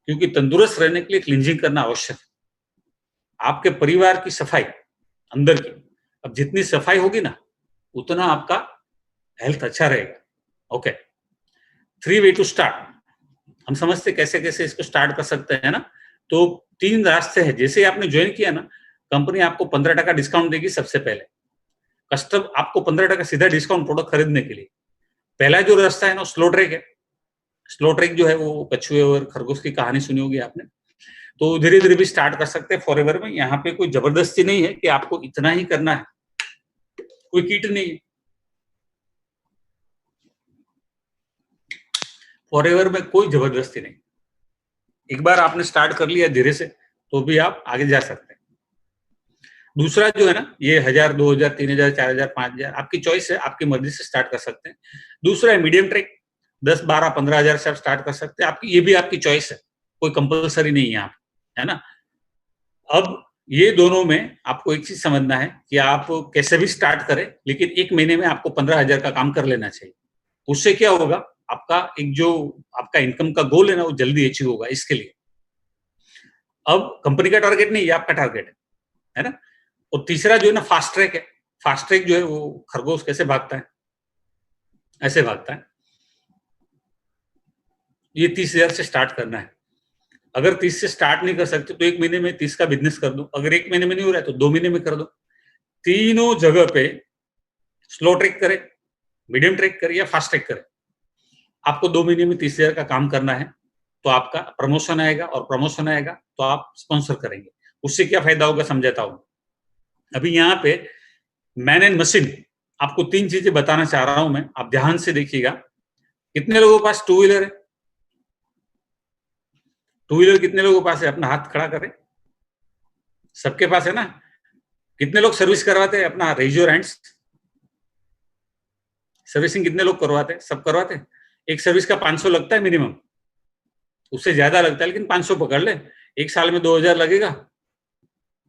क्योंकि तंदुरुस्त रहने के लिए क्लींजिंग करना आवश्यक है। आपके परिवार की सफाई अंदर की, अब जितनी सफाई होगी ना, उतना आपका हेल्थ अच्छा रहेगा। Okay, 3 way to start. हम समझते कैसे कैसे इसको स्टार्ट कर सकते हैं ना। तो 3 रास्ते हैं। जैसे आपने ज्वाइन किया ना, कंपनी आपको 15% डिस्काउंट देगी सबसे पहले। कस्टम आपको 15% सीधा डिस्काउंट प्रोडक्ट खरीदने के लिए। पहला जो रास्ता है ना, स्लो ट्रैक है। स्लो ट्रैक जो है वो कछुए और खरगोश की कहानी सुनी होगी आपने। तो धीरे धीरे भी स्टार्ट कर सकते हैं फॉरएवर में। यहाँ पे कोई जबरदस्ती नहीं है कि आपको इतना ही करना है, कोई किट नहीं है। फॉरएवर में कोई जबरदस्ती नहीं। एक बार आपने स्टार्ट कर लिया धीरे से, तो भी आप आगे जा सकते हैं। दूसरा जो है ना, ये 1,000, 2,000, 3,000, 4,000, 5,000 आपकी चॉइस है, आपकी मर्जी से स्टार्ट कर सकते हैं। दूसरा है मीडियम ट्रैक, 10, 12, 15,000 से आप स्टार्ट कर सकते हैं। आपकी ये भी आपकी चॉइस है, कोई कंपल्सरी नहीं है यहाँ, है ना। अब ये दोनों में आपको एक चीज समझना है कि आप कैसे भी स्टार्ट करें, लेकिन 1 महीने में आपको 15,000 का काम कर लेना चाहिए। उससे क्या होगा, आपका एक जो आपका इनकम का गोल है ना, वो जल्दी अचीव होगा। इसके लिए अब कंपनी का टारगेट नहीं, ये आपका टारगेट है ना। और तीसरा जो है ना, फास्ट ट्रैक है। फास्ट ट्रैक जो है वो खरगोश कैसे भागता है, ऐसे भागता है। ये 30,000 से स्टार्ट करना है। अगर 30 से स्टार्ट नहीं कर सकते तो 1 महीने में 30 का बिजनेस कर दो। अगर 1 महीने में नहीं हो रहा है तो 2 महीने में कर दो। तीनों जगह पे स्लो ट्रैक करे, मीडियम ट्रैक करे या फास्ट ट्रैक करे, आपको 2 महीने में 30,000 का काम करना है। तो आपका प्रमोशन आएगा, और प्रमोशन आएगा तो आप स्पॉन्सर करेंगे। उससे क्या फायदा होगा समझाता हूं। अभी यहाँ पे मैन एंड मशीन, आपको 3 चीजें बताना चाह रहा हूं मैं, आप ध्यान से देखिएगा। कितने लोगों के पास टू व्हीलर है? टू व्हीलर कितने लोगों के पास है? अपना हाथ खड़ा करें। सबके पास है ना? कितने लोग सर्विस करवाते हैं? अपना रेज योर हैंड्स। सर्विसिंग कितने लोग करवाते हैं? सब करवाते हैं। एक सर्विस का 500 लगता है मिनिमम, उससे ज्यादा लगता है, लेकिन 500 पकड़ ले। एक साल में 2000 लगेगा,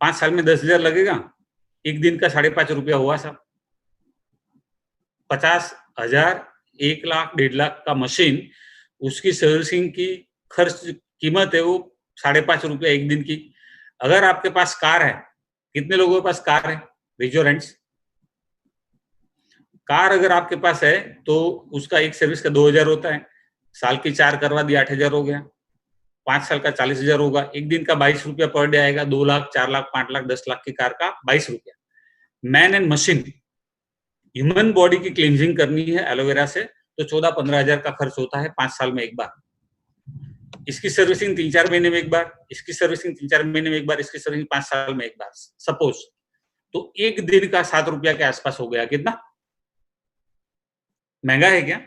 5 साल में 10,000 लगेगा, एक दिन का 5.5 रुपया हुआ साहब। 50,000, 1 लाख, 1.5 लाख का मशीन, उसकी सर्विसिंग की खर्च कीमत है वो 5.5 रुपया एक दिन की। अगर आपके पास कार है, कितने लोगों के पास कार है? Raise your hands. कार अगर आपके पास है तो उसका एक सर्विस का 2000 होता है, साल की 4 करवा दिया 8,000 हो गया, 5 साल का 40,000 होगा, एक दिन का 22 रुपया पर डे आएगा। 2 लाख, 4 लाख, 5 लाख, 10 लाख की कार का 22 रुपया। Man and machine, human body की क्लींजिंग करनी है एलोवेरा से तो 14-15 हजार का खर्च होता है 5 साल में एक बार। इसकी सर्विसिंग 3-4 महीने में एक बार, इसकी सर्विसिंग 3-4 महीने में एक बार, इसकी सर्विसिंग 5 साल में एक बार सपोज। तो एक दिन का 7 रुपया के आसपास हो गया। कितना महंगा है क्या?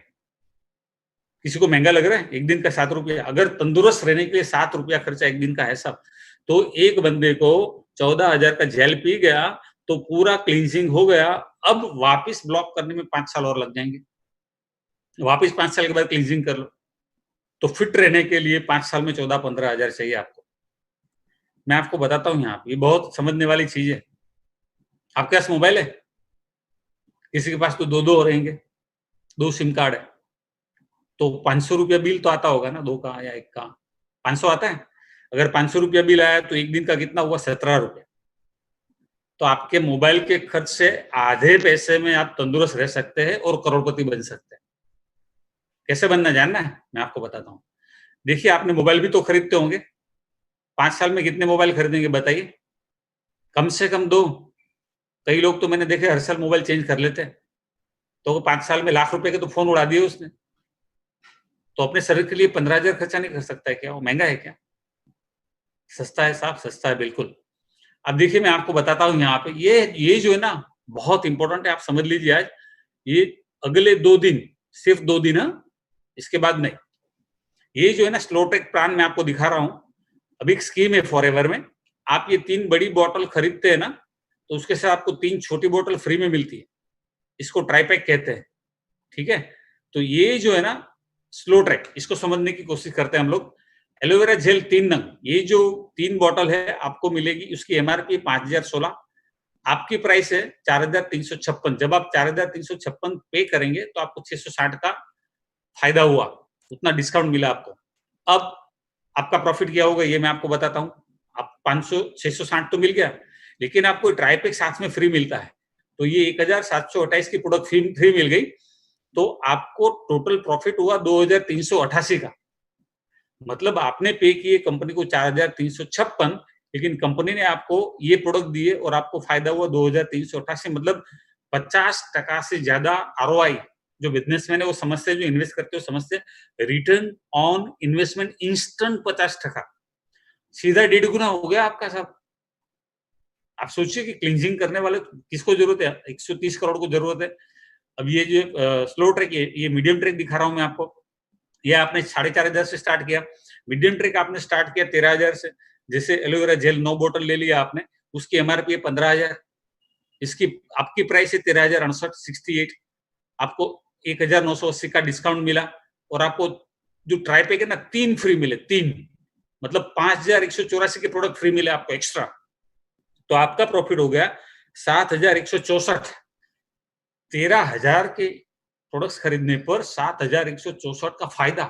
किसी को महंगा लग रहा है? एक दिन का 7 रुपया। अगर तंदुरुस्त रहने के लिए 7 रुपया खर्चा एक दिन का है सब, तो एक बंदे को 14,000 का जेल पी गया तो पूरा क्लींजिंग हो गया। अब वापस ब्लॉक करने में 5 साल और लग जाएंगे। वापस 5 साल के बाद क्लींजिंग कर लो तो फिट रहने के लिए 5 साल में 14-15 हजार चाहिए आपको। मैं आपको बताता हूँ यहाँ, ये बहुत समझने वाली चीज है। आपके पास मोबाइल है, किसी के पास तो 2-2 रहेंगे, 2 सिम कार्ड है, तो 500 रुपया बिल तो आता होगा ना, 2 का या 1 का 500 आता है। अगर 500 रुपया बिल आया तो एक दिन का कितना हुआ? 17 रुपया। तो आपके मोबाइल के खर्च से आधे पैसे में आप तंदुरुस्त रह सकते हैं और करोड़पति बन सकते हैं। कैसे बनना जानना है? मैं आपको बताता हूँ। देखिए, आपने मोबाइल भी तो खरीदते होंगे, 5 साल में कितने मोबाइल खरीदेंगे बताइए? कम से कम 2। कई लोग तो मैंने देखे हर साल मोबाइल चेंज कर लेते हैं, तो 5 साल में लाख रुपए के तो फोन उड़ा दिए उसने। तो अपने शरीर के लिए 15,000 खर्चा नहीं कर सकता है क्या? वो महंगा है क्या? सस्ता है साहब, सस्ता है बिल्कुल। अब देखिए, मैं आपको बताता हूँ यहाँ पे, ये जो है ना बहुत इंपॉर्टेंट है, आप समझ लीजिए। आज ये अगले 2 दिन, सिर्फ 2 दिन है, इसके बाद नहीं। ये जो है ना स्लो टेक प्लान मैं आपको दिखा रहा हूँ। अभी एक स्कीम है फॉरएवर में, आप ये 3 बड़ी बोतल खरीदते हैं ना, तो उसके साथ आपको 3 छोटी बोतल फ्री में मिलती है। इसको ट्राईपैक कहते हैं, ठीक है? तो ये जो है ना स्लो ट्रैक, इसको समझने की कोशिश करते हैं हम लोग। एलोवेरा जेल 3 नंग, ये जो 3 बोतल है आपको मिलेगी, उसकी एमआरपी 5,016, आपकी प्राइस है 4,356। जब आप 4,356 पे करेंगे तो आपको 660 का फायदा हुआ, उतना डिस्काउंट मिला आपको। अब आपका प्रॉफिट क्या होगा ये मैं आपको बताता हूँ। आप 500, 660 तो मिल गया, लेकिन आपको ट्राईपैक साथ में फ्री मिलता है, तो ये 1,728 की प्रोडक्ट फ्री मिल गई। तो आपको टोटल प्रॉफिट हुआ 2,388 का। मतलब आपने पे किए कंपनी को 4,356, लेकिन कंपनी ने आपको ये प्रोडक्ट दिए और आपको फायदा हुआ 2,388। मतलब 50% से ज्यादा आरओआई जो बिजनेसमैन है वो समझते हैं, जो इन्वेस्ट करते हो समझते हैं। रिटर्न ऑन इन्वेस्टमेंट इंस्टेंट 50%, सीधा 1.5 गुना हो गया आपका साहब। आप सोचिए कि क्लींजिंग करने वाले किसको जरूरत है? 130 करोड़ को जरूरत है। अब ये जो स्लो ट्रैक, ये मीडियम ट्रैक दिखा रहा हूं मैं आपको। ये आपने 4,500 से स्टार्ट किया, मीडियम ट्रैक आपने स्टार्ट किया 13,000 से। जैसे एलोवेरा जेल 9 बोतल ले लिया आपने, उसकी एमआरपी है 15,000, इसकी आपकी प्राइस है 13,068, 68। आपको 1,980 का डिस्काउंट मिला, और आपको जो ट्राईपैक है ना 3 फ्री मिले, 3 मतलब 5,184 के प्रोडक्ट फ्री मिले आपको एक्स्ट्रा। तो आपका प्रॉफिट हो गया 7,164। 13,000 के प्रोडक्ट्स खरीदने पर 7,164 का फायदा,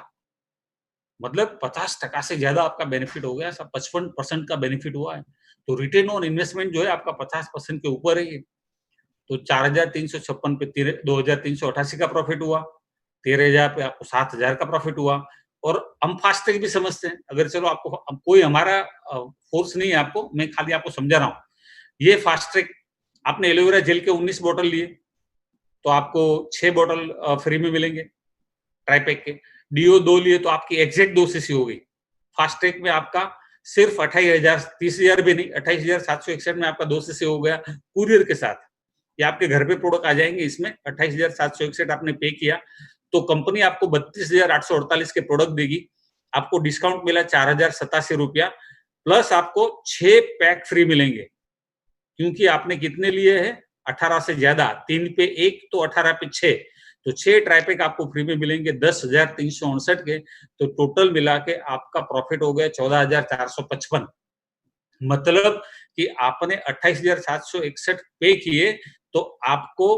मतलब 50% से ज्यादा आपका बेनिफिट हो गया। सब 55% का बेनिफिट हुआ है। तो रिटर्न ऑन इन्वेस्टमेंट जो है आपका 50% के ऊपर है ये। तो 4,356 पे 2,388 का प्रॉफिट हुआ, 13,000 पे आपको 7,000 का प्रॉफिट हुआ। और हम फास्ट ट्रैक भी समझते हैं। अगर चलो आपको कोई हमारा फोर्स नहीं है आपको, मैं खाली आपको समझा रहा हूँ। ये फास्ट ट्रैक, आपने एलोवेरा जेल के 19 बोतल लिए तो आपको 6 बोतल फ्री में मिलेंगे ट्राईपैक के। डीओ 2 लिए तो आपकी एग्जैक्ट 2 सीसी हो गई। फास्ट ट्रैक में आपका सिर्फ 28,000, 30,000 भी नहीं, 28,761 में आपका 2 सीसी हो गया कुरियर के साथ। ये आपके घर पे प्रोडक्ट आ जाएंगे। इसमें 28,761 आपने पे किया तो कंपनी आपको 32,848 के प्रोडक्ट देगी। आपको डिस्काउंट मिला 4,087 रुपया, प्लस आपको 6 पैक फ्री मिलेंगे, क्योंकि आपने कितने लिए हैं, 18 से ज्यादा, 3 पे 1 तो 18 पे 6, तो 6 ट्राईपैक आपको फ्री में मिलेंगे 10,359 के। तो टोटल मिला के आपका प्रॉफिट हो गया 14,455। मतलब कि आपने 28,761 पे किए तो आपको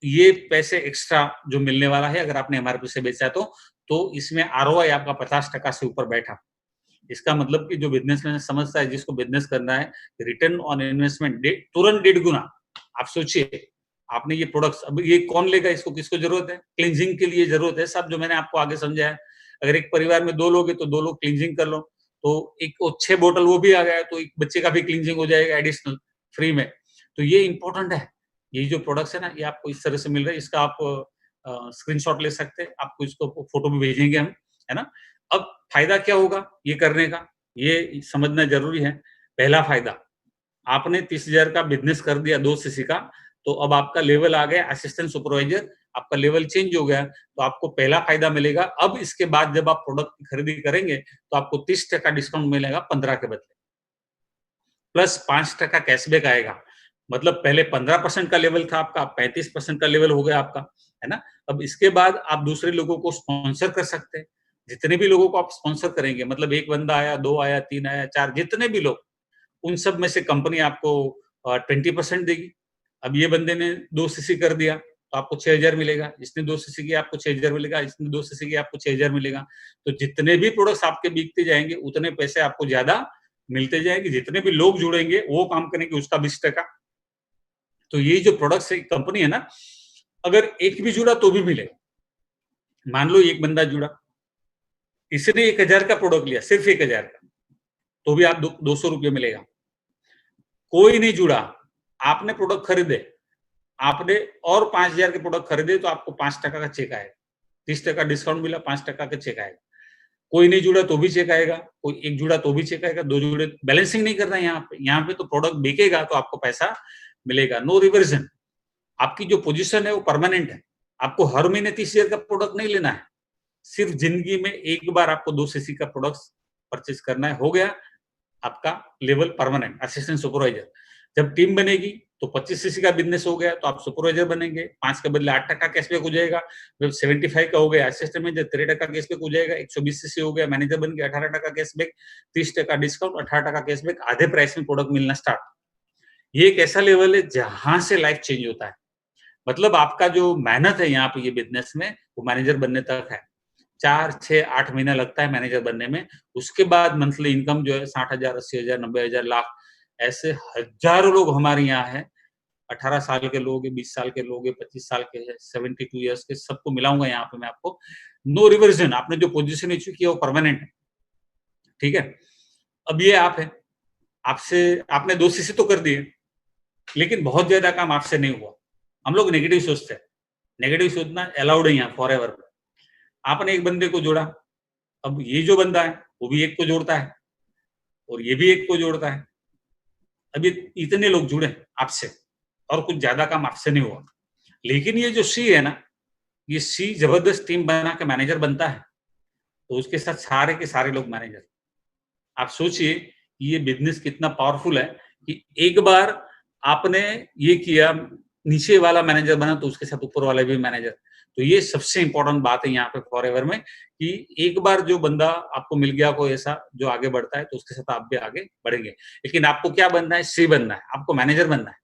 ये पैसे एक्स्ट्रा जो मिलने वाला है, अगर आपने एमआरपी से बेचा तो इसमें आरओआई आपका 50% से ऊपर बैठा। इसका मतलब कि जो बिजनेसमैन समझता है, जिसको बिजनेस करना है, रिटर्न ऑन इन्वेस्टमेंट तुरंत 1.5 गुना। आप सोचिए, आपने ये प्रोडक्ट्स, अब ये कौन लेगा इसको, किसको जरूरत है, क्लींजिंग के लिए जरूरत है सब, जो मैंने आपको आगे समझाया। अगर एक परिवार में 2 लोग हैं तो 2 लोग क्लींजिंग कर लो, तो एक 6 बोतल वो भी आ गया, तो एक बच्चे का भी क्लींजिंग हो जाएगा एडिशनल फ्री में। तो ये इंपॉर्टेंट है। ये जो प्रोडक्ट्स है ना, ये आपको इस तरह से मिल रहा है। इसका आप स्क्रीनशॉट ले सकते हैं, आपको इसको फोटो भी भेजेंगे हम, है ना। अब फायदा क्या होगा ये करने का, ये समझना जरूरी है। पहला फायदा, आपने 30,000 का बिजनेस कर दिया 2 सीसी का, तो अब आपका लेवल आ गया असिस्टेंट सुपरवाइजर, आपका लेवल चेंज हो गया, तो आपको पहला फायदा मिलेगा। अब इसके बाद जब आप प्रोडक्ट की खरीदी करेंगे तो आपको 30% डिस्काउंट मिलेगा 15 के बदले, प्लस 5% कैशबैक आएगा। मतलब पहले 15% का लेवल था आपका, 35% का लेवल हो गया आपका, है ना। अब इसके बाद आप दूसरे लोगों को स्पॉन्सर कर सकते हैं। जितने भी लोगों को आप स्पॉन्सर करेंगे, मतलब 1 बंदा आया, 2 आया, 3 आया, 4, जितने भी लोग, उन सब में से कंपनी आपको 20% देगी। अब ये बंदे ने 2 सीसी कर दिया तो आपको 6,000 मिलेगा, इसने 2 सीसी किया आपको 6,000 मिलेगा, इसने 2 सीसी किया आपको 6,000 मिलेगा। तो जितने भी प्रोडक्ट्स आपके बिकते जाएंगे उतने पैसे आपको ज्यादा मिलते जाएंगे। जितने भी लोग जुड़ेंगे वो काम करेंगे, उसका 20%। तो ये जो प्रोडक्ट्स है, कंपनी है ना, अगर एक भी जुड़ा तो भी मिलेगा। मान लो एक बंदा जुड़ा, इसने 1,000 का प्रोडक्ट लिया, सिर्फ 1,000 का, तो भी आप 200 रुपये मिलेगा। कोई नहीं जुड़ा, आपने प्रोडक्ट खरीदे, आपने और 5,000 के प्रोडक्ट खरीदे तो आपको 5% का चेक आएगा। 30% डिस्काउंट मिला, 5% का चेक आएगा। कोई नहीं जुड़ा तो भी चेक आएगा, कोई एक जुड़ा तो भी चेक आएगा, 2 जुड़े, बैलेंसिंग नहीं करना है यहाँ पे। यहाँ पे तो प्रोडक्ट बिकेगा तो आपको पैसा मिलेगा, नो रिवर्जन। आपकी जो पोजीशन है वो परमानेंट है। आपको हर महीने 30,000 का प्रोडक्ट नहीं लेना है, सिर्फ जिंदगी में एक बार आपको 2 सीसी का प्रोडक्ट परचेज करना है, हो गया आपका लेवल परमानेंट असिस्टेंट सुपरवाइजर। जब टीम बनेगी तो 25 सीसी का बिजनेस हो गया तो आप सुपरवाइजर बनेंगे, 5 के बदले 8% कैशबैक हो जाएगा। जब 75 का हो गया असिस्टेंट मैनेजर, 13% कैशबैक हो जाएगा। 120 सीसी हो गया मैनेजर बन के 18% कैशबैक, 30% डिस्काउंट, 18% कैशबैक, आधे प्राइस में प्रोडक्ट मिलना स्टार्ट। ये एक ऐसा लेवल है जहां से लाइफ चेंज होता है। मतलब आपका जो मेहनत है यहाँ पे ये बिजनेस में, वो मैनेजर बनने तक है। 4, 6, 8 महीना लगता है मैनेजर बनने में। उसके बाद मंथली इनकम जो है 60,000, 80,000, 90,000, लाख, ऐसे हजारों लोग हमारे यहाँ है। 18 साल के लोग हैं, 20 साल के लोग हैं, 25 साल के हैं, 72 ईयर्स के, सबको मिलाऊंगा यहाँ पे मैं आपको। नो रिवर्जन, आपने जो पोजीशन अचीव किया वो परमानेंट है, ठीक है। अब ये आप है, आपसे आपने 2 सीसी तो कर दिए, लेकिन बहुत ज्यादा काम आपसे नहीं हुआ। हम लोग नेगेटिव सोचते हैं, नेगेटिव सोचना अलाउड है यहाँ फॉरएवर। आपने एक बंदे को जोड़ा, अब ये जो बंदा है वो भी एक को जोड़ता है और ये भी एक को जोड़ता है। अभी इतने लोग जुड़े आपसे और कुछ ज्यादा काम आपसे नहीं हुआ। लेकिन ये जो सी है ना, ये सी जबरदस्त टीम बना के मैनेजर बनता है, तो उसके साथ सारे के सारे लोग मैनेजर। आप सोचिए ये बिजनेस कितना पावरफुल है कि एक बार आपने ये किया, नीचे वाला मैनेजर बना तो उसके साथ ऊपर वाला भी मैनेजर। तो ये सबसे इंपॉर्टेंट बात है यहाँ पे फॉरएवर में, कि एक बार जो बंदा आपको मिल गया कोई ऐसा जो आगे बढ़ता है, तो उसके साथ आप भी आगे बढ़ेंगे। लेकिन आपको क्या बनना है, सी बनना है, आपको मैनेजर बनना है।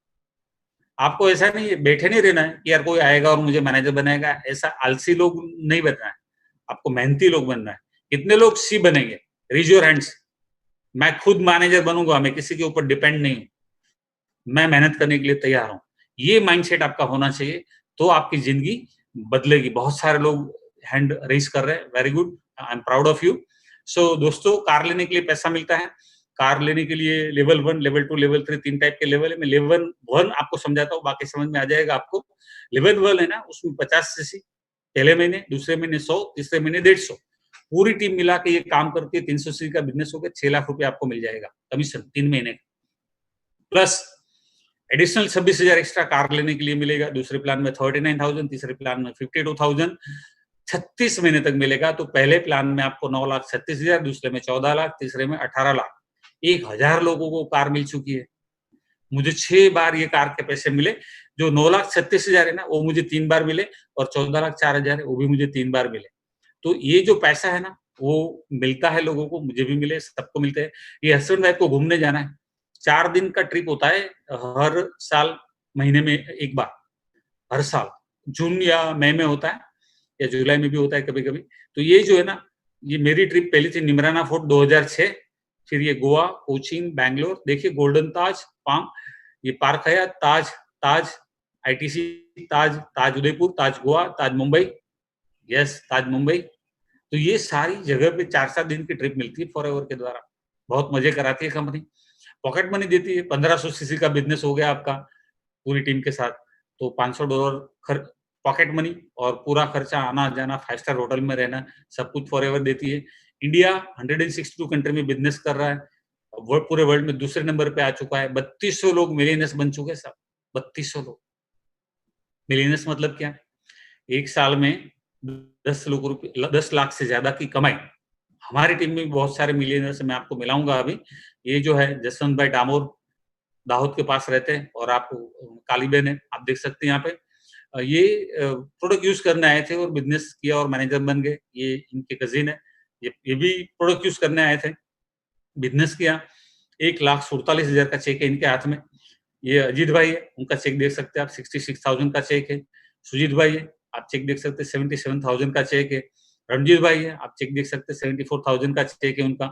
आपको ऐसा नहीं बैठे नहीं रहना है कि यार कोई आएगा और मुझे मैनेजर बनाएगा, ऐसा आलसी लोग नहीं बनना है। आपको मेहनती लोग बनना है। कितने लोग सी बनेंगे, रेज योर हैंड्स। मैं खुद मैनेजर बनूंगा, मैं किसी के ऊपर डिपेंड नहीं हूं, मैं मेहनत करने के लिए तैयार हूं। ये माइंडसेट आपका होना चाहिए, तो आपकी जिंदगी बदलेगी। बहुत सारे लोग हैंड रेज कर रहे हैं, very good, I am proud of you. So दोस्तों, कार लेने के लिए पैसा मिलता है। कार लेने के लिए लेवल 1, लेवल 2, लेवल 3, 3 टाइप के लेवल है। मैं लेवल 1 आपको समझाता हूँ, बाकी समझ में आ जाएगा आपको। लेवल 1 है ना, उसमें 50 सीसी पहले महीने, दूसरे महीने 100, तीसरे महीने 150। पूरी टीम मिला के ये काम करती है, 300 सीसी का बिजनेस हो गया, 6 लाख रुपए आपको मिल जाएगा कमीशन 3 महीने का, प्लस एडिशनल 26,000 एक्स्ट्रा कार लेने के लिए मिलेगा। दूसरे प्लान में 39,000, तीसरे प्लान में 52,000, 36 महीने तक मिलेगा। तो पहले प्लान में आपको 9,36,000, दूसरे में 14 लाख, तीसरे में 18 लाख। 1,000 लोगों को कार मिल चुकी है। मुझे 6 बार ये कार के पैसे मिले। जो 9,36,000 है ना, वो मुझे 3 बार मिले, और 14,04,000 है, वो भी मुझे 3 बार मिले। तो ये जो पैसा है ना, वो मिलता है लोगों को, मुझे भी मिले, सबको मिलते हैं। ये हस्बैंड वाइफ को घूमने जाना है, 4 दिन का ट्रिप होता है हर साल, महीने में 1 बार, हर साल जून या मई में होता है, या जुलाई में भी होता है कभी-कभी। तो ये जो है ना, ये मेरी ट्रिप पहली थी निमराना फोर्ट 2006, फिर ये गोवा, कोचीन, बैंगलोर, देखिए गोल्डन ताज, पाम, ये पार्क हयात, ताज आईटीसी, ताज उदयपुर, ताज गोवा, ताज मुंबई, यस ताज मुंबई। तो ये सारी जगह पे 4-4 दिन की ट्रिप मिलती है फॉरएवर के द्वारा। बहुत मजे कराती है कंपनी, पॉकेट मनी देती है। 1500 सीसी का बिजनेस हो गया आपका पूरी टीम के साथ, तो $500 पॉकेट मनी, और पूरा खर्चा आना जाना, 5 स्टार होटल में रहना, सब कुछ फॉरएवर देती है। इंडिया 162 कंट्री में बिजनेस कर रहा है, पूरे वर्ल्ड में दूसरे नंबर पे आ चुका है। 3200 लोग मिलियनर्स बन चुके हैं साहब, 3200 लोग। मिलियनर्स मतलब क्या? एक साल में 10 लाख से ज्यादा की कमाई। हमारी टीम में भी बहुत सारे मिलियनर्स मैं आपको मिलाऊंगा अभी। ये जो है जसवंत भाई डामोर, दाहोद के पास रहते हैं, और आप काली बहन है, आप देख सकते हैं यहाँ पे। ये प्रोडक्ट यूज करने आए थे और बिजनेस किया और मैनेजर बन गए। ये इनके कजिन है, ये भी प्रोडक्ट यूज करने आए थे, बिजनेस किया। 1,47,000 का चेक है इनके हाथ में। ये अजीत भाई है, उनका चेक देख सकते हैं आप, 66,000 का चेक है। सुजीत भाई है, आप चेक देख सकते हैं, 77,000 का चेक है। रणजीत भाई है, आप चेक देख सकते हैं, 74,000 का चेक है उनका।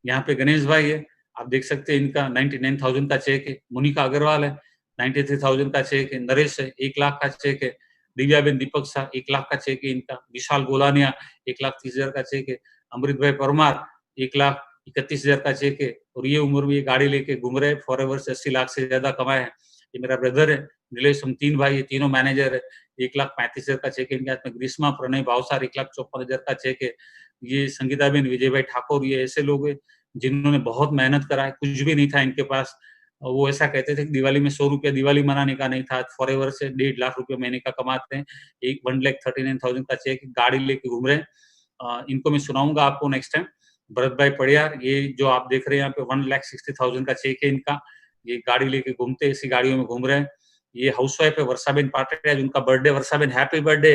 यहाँ पे गणेश भाई है, आप देख सकते हैं, इनका 99,000 का चेक है। मोनिका अग्रवाल है, 93,000 का चेक है। नरेश है, 1 लाख का चेक है। दिव्याबेन दीपक शाह, 1 लाख का चेक है इनका। विशाल गोलानिया, 1,30,000 का चेक है। अमृत भाई परमार, 1,31,000 का चेक है। और ये उम्र में ये गाड़ी लेके घूम रहे, फॉरएवर से 80 लाख से ज्यादा कमाए हैं। ये मेरा ब्रदर है नीलेश, हम 3 भाई है, तीनों मैनेजर है। 1,35,000 का चेक है इनके हाथ में। ग्रीष्मा प्रणय भावसार, 1,54,000 का चेक है। ये संगीताबेन, विजय भाई ठाकुर, ये ऐसे लोग हैं जिन्होंने बहुत मेहनत करा है। कुछ भी नहीं था इनके पास, वो ऐसा कहते थे कि दिवाली में 100 रुपया दिवाली मनाने का नहीं था। फॉरएवर से 1.5 लाख रुपए महीने का कमाते हैं। 1,39,000 का चेक, गाड़ी लेके घूम रहे हैं। इनको मैं सुनाऊंगा आपको नेक्स्ट टाइम। भरत भाई पड़ियार, ये जो आप देख रहे हैं यहाँ पे, 1,60,000 का चेक है इनका। ये गाड़ी लेके घूमते, ऐसी गाड़ियों में घूम रहे हैं। ये हाउसवाइफ है वर्षाबेन पाटिल, आज उनका बर्थडे। Varshaben happy birthday.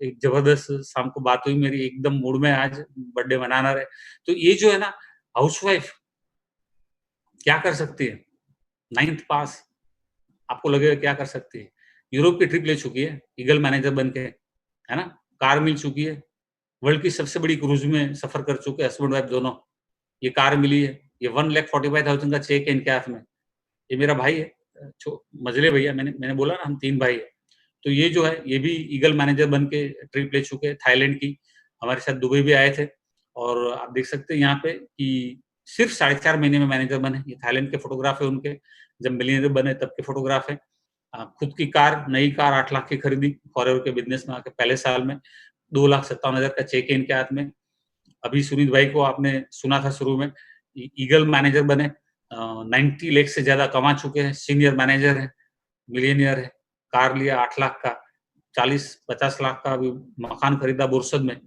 एक जबरदस्त शाम को बात हुई मेरी, एकदम मूड में आज बर्थडे मनाना रहे। तो ये जो है ना, हाउसवाइफ क्या कर सकती है? 9th पास, आपको लगेगा क्या कर सकती है? यूरोप की ट्रिप ले चुकी है ईगल मैनेजर बन के, है ना? कार मिल चुकी है, वर्ल्ड की सबसे बड़ी क्रूज में सफर कर चुके हैं हस्बैंड वाइफ दोनों। ये कार मिली है, ये 1,45,000 का चेक है इनके हाथ में। ये मेरा भाई है, मजले भैया, मैंने बोला ना हम 3 भाई है। तो ये जो है, ये भी ईगल मैनेजर बन के ट्रिप ले चुके हैं थाईलैंड की। हमारे साथ दुबई भी आए थे, और आप देख सकते हैं यहाँ पे कि सिर्फ 4.5 महीने में मैनेजर बने। ये थाईलैंड के फोटोग्राफ है उनके, जब मिलियनर बने तब के फोटोग्राफ है। खुद की कार, नई कार 8 लाख की खरीदी फॉरएवर के बिजनेस में आके पहले साल में। 2,57,000 का चेक है इनके हाथ में। अभी सुनीत भाई को आपने सुना था शुरू में, ईगल मैनेजर बने, 90 लाख से ज्यादा कमा चुके हैं, सीनियर मैनेजर है, मिलियनियर है। कार लिया 8 लाख का, 40-50 लाख का अभी मकान खरीदा बोरसद में।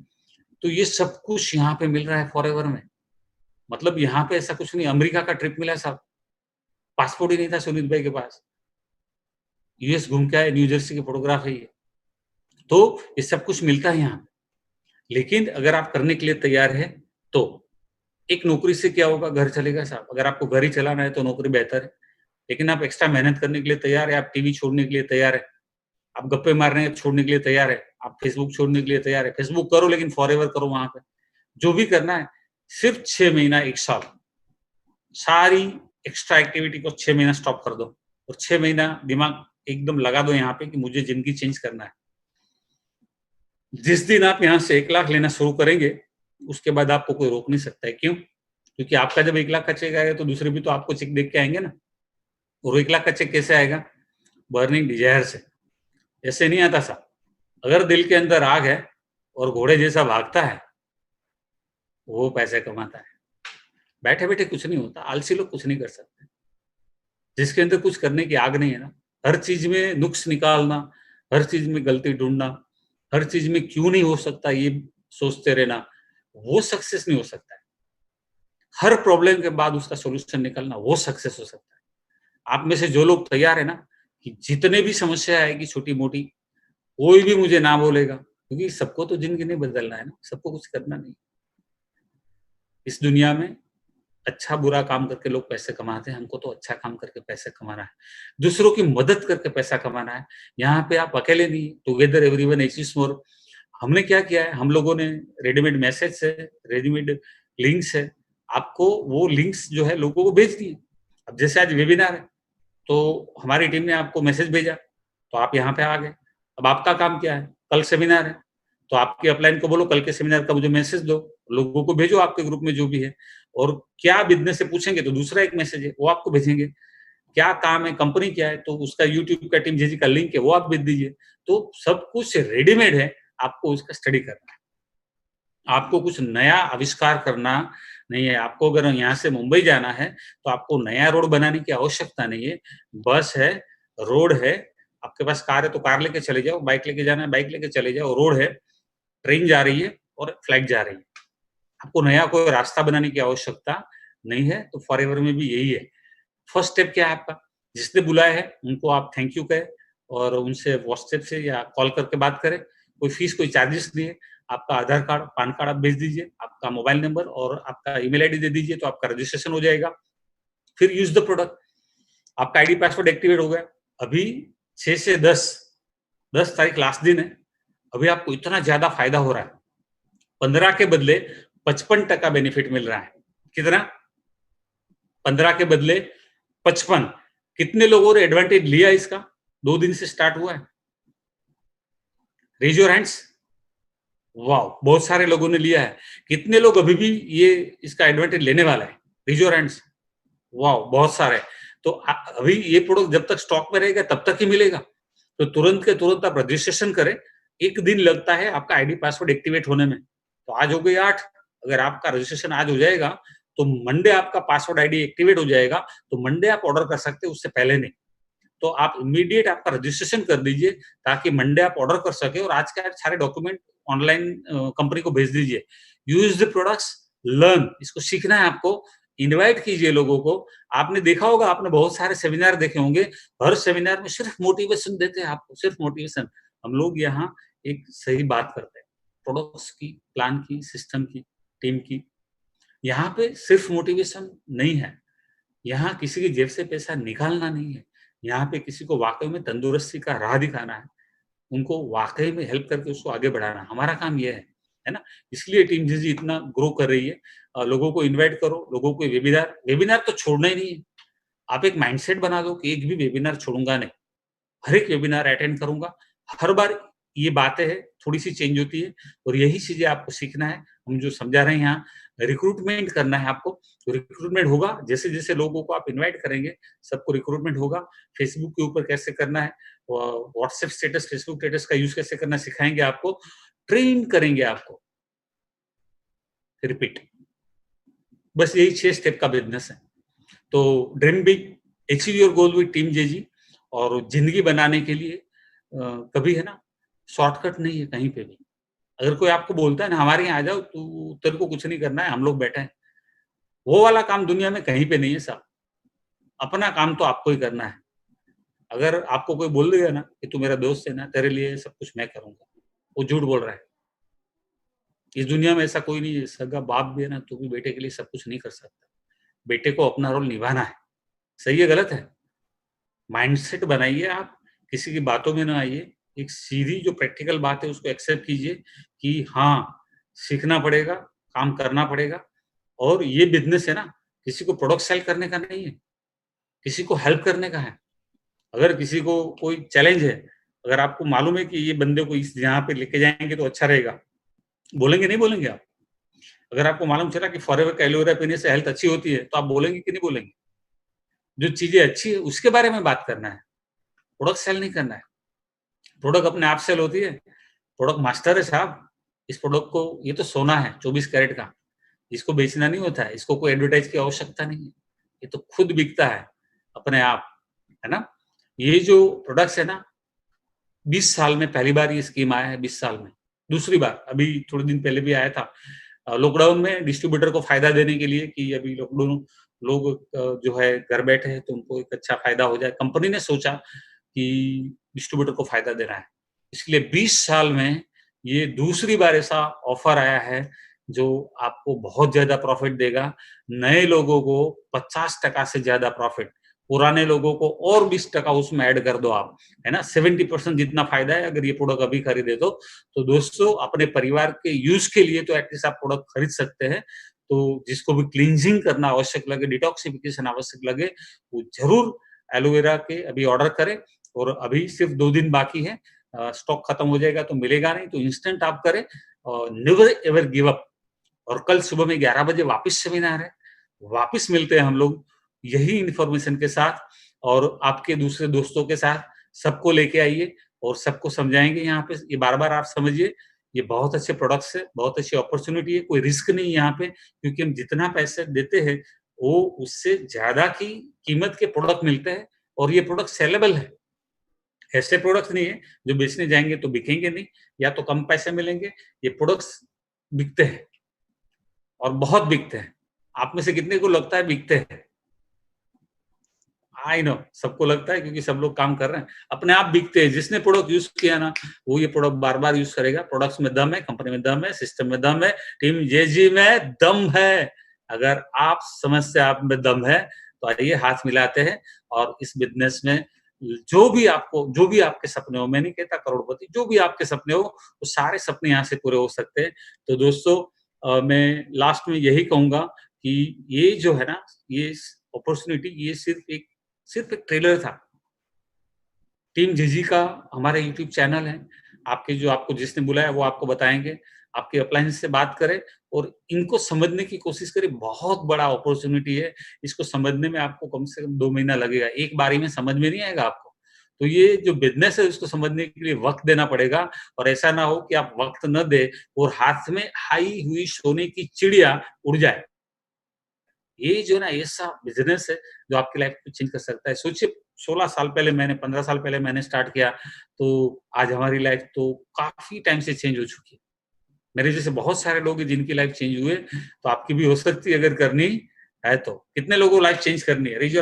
तो ये सब कुछ यहाँ पे मिल रहा है फॉरएवर में। मतलब यहाँ पे ऐसा कुछ नहीं, अमेरिका का ट्रिप मिला साहब, पासपोर्ट ही नहीं था सुनीत भाई के पास। यूएस घूम के आए, न्यू जर्सी की फोटोग्राफ है ये। तो ये सब कुछ मिलता है यहाँ। लेकिन अगर आप करने के लिए तैयार है तो एक नौकरी से क्या होगा? घर चलेगा साहब। अगर आपको घर ही चलाना है तो नौकरी बेहतर है। लेकिन आप एक्स्ट्रा मेहनत करने के लिए तैयार है, आप टीवी छोड़ने के लिए तैयार है, आप गप्पे मारने छोड़ने के लिए तैयार है, आप फेसबुक छोड़ने के लिए तैयार है। फेसबुक करो लेकिन फॉरएवर करो वहां पे। जो भी करना है सिर्फ 6 महीना 1 साल, सारी एक्स्ट्रा एक्टिविटी को 6 महीना स्टॉप कर दो, और 6 महीना दिमाग एकदम लगा दो यहाँ पे कि मुझे जिंदगी चेंज करना है। जिस दिन आप यहाँ से 1 लाख लेना शुरू करेंगे, उसके बाद आपको कोई रोक नहीं सकता है। क्यों? क्योंकि आपका जब 1 लाख का चेक आएगा तो दूसरे भी तो आपको चेक देख के आएंगे ना। और 1 लाख का चेक कैसे आएगा? बर्निंग डिजायर से। ऐसे नहीं आता साहब। अगर दिल के अंदर आग है और घोड़े जैसा भागता है वो पैसे कमाता है। बैठे बैठे कुछ नहीं होता, आलसी लोग कुछ नहीं कर सकते। जिसके अंदर कुछ करने की आग नहीं है ना, हर चीज में नुक्स निकालना, हर चीज में गलती ढूंढना, हर चीज में क्यों नहीं हो सकता ये सोचते रहना, वो सक्सेस नहीं हो सकता है। हर प्रॉब्लम के बाद उसका सॉल्यूशन निकालना, वो सक्सेस हो सकता है। आप में से जो लोग तैयार है ना कि जितने भी समस्या आएगी छोटी मोटी, कोई भी मुझे ना बोलेगा, क्योंकि सबको तो जिंदगी नहीं बदलना है ना, सबको कुछ करना नहीं। इस दुनिया में अच्छा बुरा काम करके लोग पैसे कमाते हैं, हमको तो अच्छा काम करके पैसे कमाना है, दूसरों की मदद करके पैसा कमाना है। यहाँ पे आप अकेले नहीं, टुगेदर एवरीवन अचीव्स मोर। हमने क्या किया है, हम लोगों ने रेडीमेड मैसेज है, रेडीमेड लिंक्स है, आपको वो लिंक्स जो है लोगों को भेज दिए। अब जैसे आज वेबिनार है, तो हमारी टीम ने आपको मैसेज भेजा, तो आप यहाँ पे आ गए। अब आपका काम क्या है, कल सेमिनार है, तो आपके अपलाइन को बोलो कल के सेमिनार का मुझे मैसेज दो, लोगों को भेजो आपके ग्रुप में जो भी है। और क्या बिजनेस से पूछेंगे तो दूसरा एक मैसेज है, वो आपको भेजेंगे। क्या काम है, कंपनी क्या है, तो उसका यूट्यूब का टीम जेजी का लिंक है, वो आप भेज दीजिए। तो सब कुछ रेडीमेड है, आपको उसका स्टडी करना है। आपको कुछ नया आविष्कार करना नहीं है। आपको अगर यहाँ से मुंबई जाना है, तो आपको नया रोड बनाने की आवश्यकता नहीं है। बस है, रोड है, आपके पास कार है तो कार लेके चले जाओ, बाइक लेके जाना है बाइक लेके चले जाओ, रोड है, ट्रेन जा रही है और फ्लाइट जा रही है। आपको नया कोई रास्ता बनाने की आवश्यकता नहीं है, तो फॉरएवर में भी यही है। फर्स्ट स्टेप क्या है आपका? जिसने बुलाया है, उनको आप थैंक यू कहें और उनसे व्हाट्सएप से या कॉल करके बात करें। कोई फीस, कोई चार्जेस नहीं है। आपका आधार कार्ड, पैन कार्ड आप भेज दीजिए, आपका मोबाइल नंबर और आपका ईमेल आईडी दे दीजिए, तो आपका रजिस्ट्रेशन हो जाएगा। फिर यूज़ द प्रोडक्ट। आपका आईडी पासवर्ड एक्टिवेट हो गया। अभी 6 से 10 तारीख लास्ट दिन है। अभी आपको इतना ज़्यादा फ़ायदा हो रहा है। 15 के बदले 55% बेनिफिट मिल रहा है। कितना? 15 के बदले 55। कितने लोगों ने एडवांटेज लिया इसका? 2 दिन से स्टार्ट हुआ है। Raise your hands. वाओ! बहुत सारे लोगों ने लिया है। कितने लोग अभी भी ये इसका एडवांटेज लेने वाला है? Raise your hands. वाओ! बहुत सारे। तो अभी ये प्रोडक्ट जब तक स्टॉक में रहेगा तब तक ही मिलेगा। तो तुरंत के तुरंत आप रजिस्ट्रेशन करें। 1 दिन लगता है आपका आईडी पासवर्ड एक्टिवेट होने में। तो आज हो गई 8, अगर आपका रजिस्ट्रेशन आज हो जाएगा, तो मंडे आपका पासवर्ड आईडी एक्टिवेट हो जाएगा, तो मंडे आप ऑर्डर कर सकते हैं, उससे पहले नहीं। तो आप इमीडिएट आपका रजिस्ट्रेशन कर दीजिए, ताकि मंडे आप ऑर्डर कर सके और आज के सारे डॉक्यूमेंट ऑनलाइन कंपनी को भेज दीजिए। यूज़ द प्रोडक्ट्स, लर्न, इसको सीखना है आपको। इनवाइट कीजिए लोगों को। आपने देखा होगा, आपने बहुत सारे सेमिनार देखे होंगे, हर सेमिनार में सिर्फ मोटिवेशन देते हैं आपको, सिर्फ मोटिवेशन। हम लोग यहाँ एक सही बात करते हैं, प्रोडक्ट्स की, प्लान की, सिस्टम की, टीम की। यहाँ पे सिर्फ मोटिवेशन नहीं है, यहाँ किसी की जेब से पैसा निकालना नहीं है, यहाँ पे किसी को वाकई में तंदुरुस्ती का राह दिखाना है, उनको वाकई में हेल्प करके उसको आगे बढ़ाना। हमारा काम ये है ना? इसलिए टीम जीजी इतना ग्रो कर रही है। लोगों को इनवाइट करो, लोगों को वेबिनार वेबिनार तो छोड़ना ही नहीं है। आप एक माइंडसेट बना दो कि एक भी वेबिनार छोड़ूंगा नहीं, हर एक वेबिनार अटेंड करूंगा। हर बार ये बातें हैं, थोड़ी-सी चेंज होती है और यही चीज़ें आपको सीखना है। हम जो समझा रहे हैं यहाँ, रिक्रूटमेंट करना है आपको, तो रिक्रूटमेंट होगा। जैसे-जैसे लोगों को आप इनवाइट करेंगे, सबको रिक्रूटमेंट होगा। फेसबुक के ऊपर कैसे करना है, व्हाट्सएप स्टेटस, फेसबुक स्टेटस का यूज़ कैसे करना सिखाएँगे आपको, ट्रेन करेंगे आपको। रिपीट। बस यही 6 स्टेप का बिज़नेस है। तो dream big, achieve your goal with team JG. और ज़िंदगी बनाने के लिए कभी है ना, शॉर्टकट नहीं है कहीं पे भी। अगर कोई आपको बोलता है ना हमारे यहाँ आ जाओ, तू तेरे को कुछ नहीं करना है, हम लोग बैठे हैं। वो वाला काम दुनिया में कहीं पे नहीं है साहब। अपना काम तो आपको ही करना है। अगर आपको कोई बोल देगा ना कि तू मेरा दोस्त है ना, तेरे लिए सब कुछ मैं करूँगा, वो झूठ बोल रहा है। इस दुनिया में ऐसा कोई नहीं है, सगा बाप भी है ना, तो भी बेटे के लिए सब कुछ नहीं कर सकता। बेटे को अपना रोल निभाना है। सही है, गलत है? माइंडसेट बनाइए आप, किसी की बातों में ना आइए। एक सीधी जो प्रैक्टिकल बात है उसको एक्सेप्ट कीजिए कि हाँ, सीखना पड़ेगा, काम करना पड़ेगा। और ये बिज़नेस है ना, किसी को प्रोडक्ट सेल करने का नहीं है, किसी को हेल्प करने का है। अगर किसी को कोई चैलेंज है, अगर आपको मालूम है कि ये बंदे को इस यहाँ पे लेके जाएँगे तो अच्छा रहेगा, बोलेंगे नहीं बोलेंगे आप? अगर आपको मालूम चला कि फॉरएवर का एलोवेरा पीने से हेल्थ अच्छी होती है, तो आप बोलेंगे कि नहीं बोलेंगे? जो चीज़ें अच्छी है उसके बारे में बात करना है, प्रोडक्ट सेल नहीं करना है। प्रोडक्ट अपने आप सेल होती है। प्रोडक्ट मास्टर है साहब। इस प्रोडक्ट को, ये तो सोना है 24 कैरेट का। इसको बेचना नहीं होता है, इसको कोई एडवर्टाइज की आवश्यकता नहीं है, ये तो खुद बिकता है अपने आप, है ना। ये जो प्रोडक्ट्स है ना, 20 साल में पहली बार ये स्कीम आया है, 20 साल में दूसरी बार, अभी थोड़े दिन पहले भी आया था लॉकडाउन में डिस्ट्रीब्यूटर को फायदा देने के लिए कि अभी लॉकडाउन लोग जो है घर बैठे हैं तो उनको एक अच्छा फायदा हो जाए, कंपनी ने सोचा कि डिस्ट्रीब्यूटर को फायदा देना है, इसलिए 20 साल में ये दूसरी बार ऐसा ऑफर आया है जो आपको बहुत ज्यादा प्रॉफिट देगा, नए लोगों को 50% से ज्यादा प्रॉफिट, पुराने लोगों को और 20% उसमें ऐड कर दो आप, है ना, 70% जितना फायदा है अगर ये प्रोडक्ट अभी खरीदे तो दोस्तों अपने परिवार के यूज के लिए तो एटलीस्ट आप प्रोडक्ट खरीद सकते हैं। तो जिसको भी क्लींजिंग करना आवश्यक लगे, डिटॉक्सिफिकेशन आवश्यक लगे, वो जरूर एलोवेरा के अभी ऑर्डर करें, और अभी सिर्फ 2 दिन बाकी है, स्टॉक खत्म हो जाएगा तो मिलेगा नहीं, तो इंस्टेंट आप करें, और नेवर एवर गिव अप। और कल सुबह में 11 बजे वापस सेमिनार है, वापस मिलते हैं हम लोग यही इन्फॉर्मेशन के साथ, और आपके दूसरे दोस्तों के साथ सबको लेके आइए और सबको समझाएंगे यहाँ पे, ये बार-बार आप समझिए, ये बहुत अच्छे प्रोडक्ट्स है, बहुत अच्छी अपॉर्चुनिटी है, कोई रिस्क नहीं है यहाँ पे, क्योंकि हम जितना पैसे देते हैं वो उससे ज्यादा की कीमत के प्रोडक्ट मिलते हैं, और ये प्रोडक्ट सेलेबल है, ऐसे प्रोडक्ट नहीं है जो बेचने जाएंगे तो बिकेंगे नहीं, या तो कम पैसे मिलेंगे, ये प्रोडक्ट्स बिकते हैं और बहुत बिकते हैं। आप में से कितने को लगता है बिकते हैं? आई नो सबको लगता है क्योंकि सब लोग काम कर रहे हैं, अपने आप बिकते हैं, जिसने प्रोडक्ट यूज किया ना वो ये प्रोडक्ट बार बार यूज करेगा, प्रोडक्ट्स में दम है, कंपनी में दम है, सिस्टम में दम है, टीम जेजी में दम है। अगर आप समझते आप में दम है तो आइए हाथ मिलाते हैं, और इस बिजनेस में जो भी आपके सपने हो, मैं नहीं कहता करोड़पति, जो भी आपके सपने हो वो सारे सपने यहाँ से पूरे हो सकते हैं। तो दोस्तों मैं लास्ट में यही कहूंगा कि ये जो है ना, ये अपॉर्चुनिटी, ये सिर्फ एक ट्रेलर था। टीम जीजी का हमारे यूट्यूब चैनल है, आपको जिसने बुलाया वो आपको बताएंगे, आपके अप्लायंस से बात करें और इनको समझने की कोशिश करें, बहुत बड़ा अपॉर्चुनिटी है, इसको समझने में आपको कम से कम 2 महीना लगेगा, एक बारी में समझ में नहीं आएगा आपको। तो ये जो बिजनेस है उसको समझने के लिए वक्त देना पड़ेगा, और ऐसा ना हो कि आप वक्त न दे और हाथ में आई हुई सोने की चिड़िया उड़ जाए। ये जो है ना ऐसा बिजनेस है जो आपकी लाइफ को चेंज कर सकता है। सोचिए 16 साल पहले मैंने 15 साल पहले मैंने स्टार्ट किया, तो आज हमारी लाइफ तो काफी टाइम से चेंज हो चुकी है। मेरे जैसे बहुत सारे लोग हैं जिनकी लाइफ चेंज हुए, तो आपकी भी हो सकती है अगर करनी है तो। कितने लोगों को लाइफ चेंज करनी है? Raise your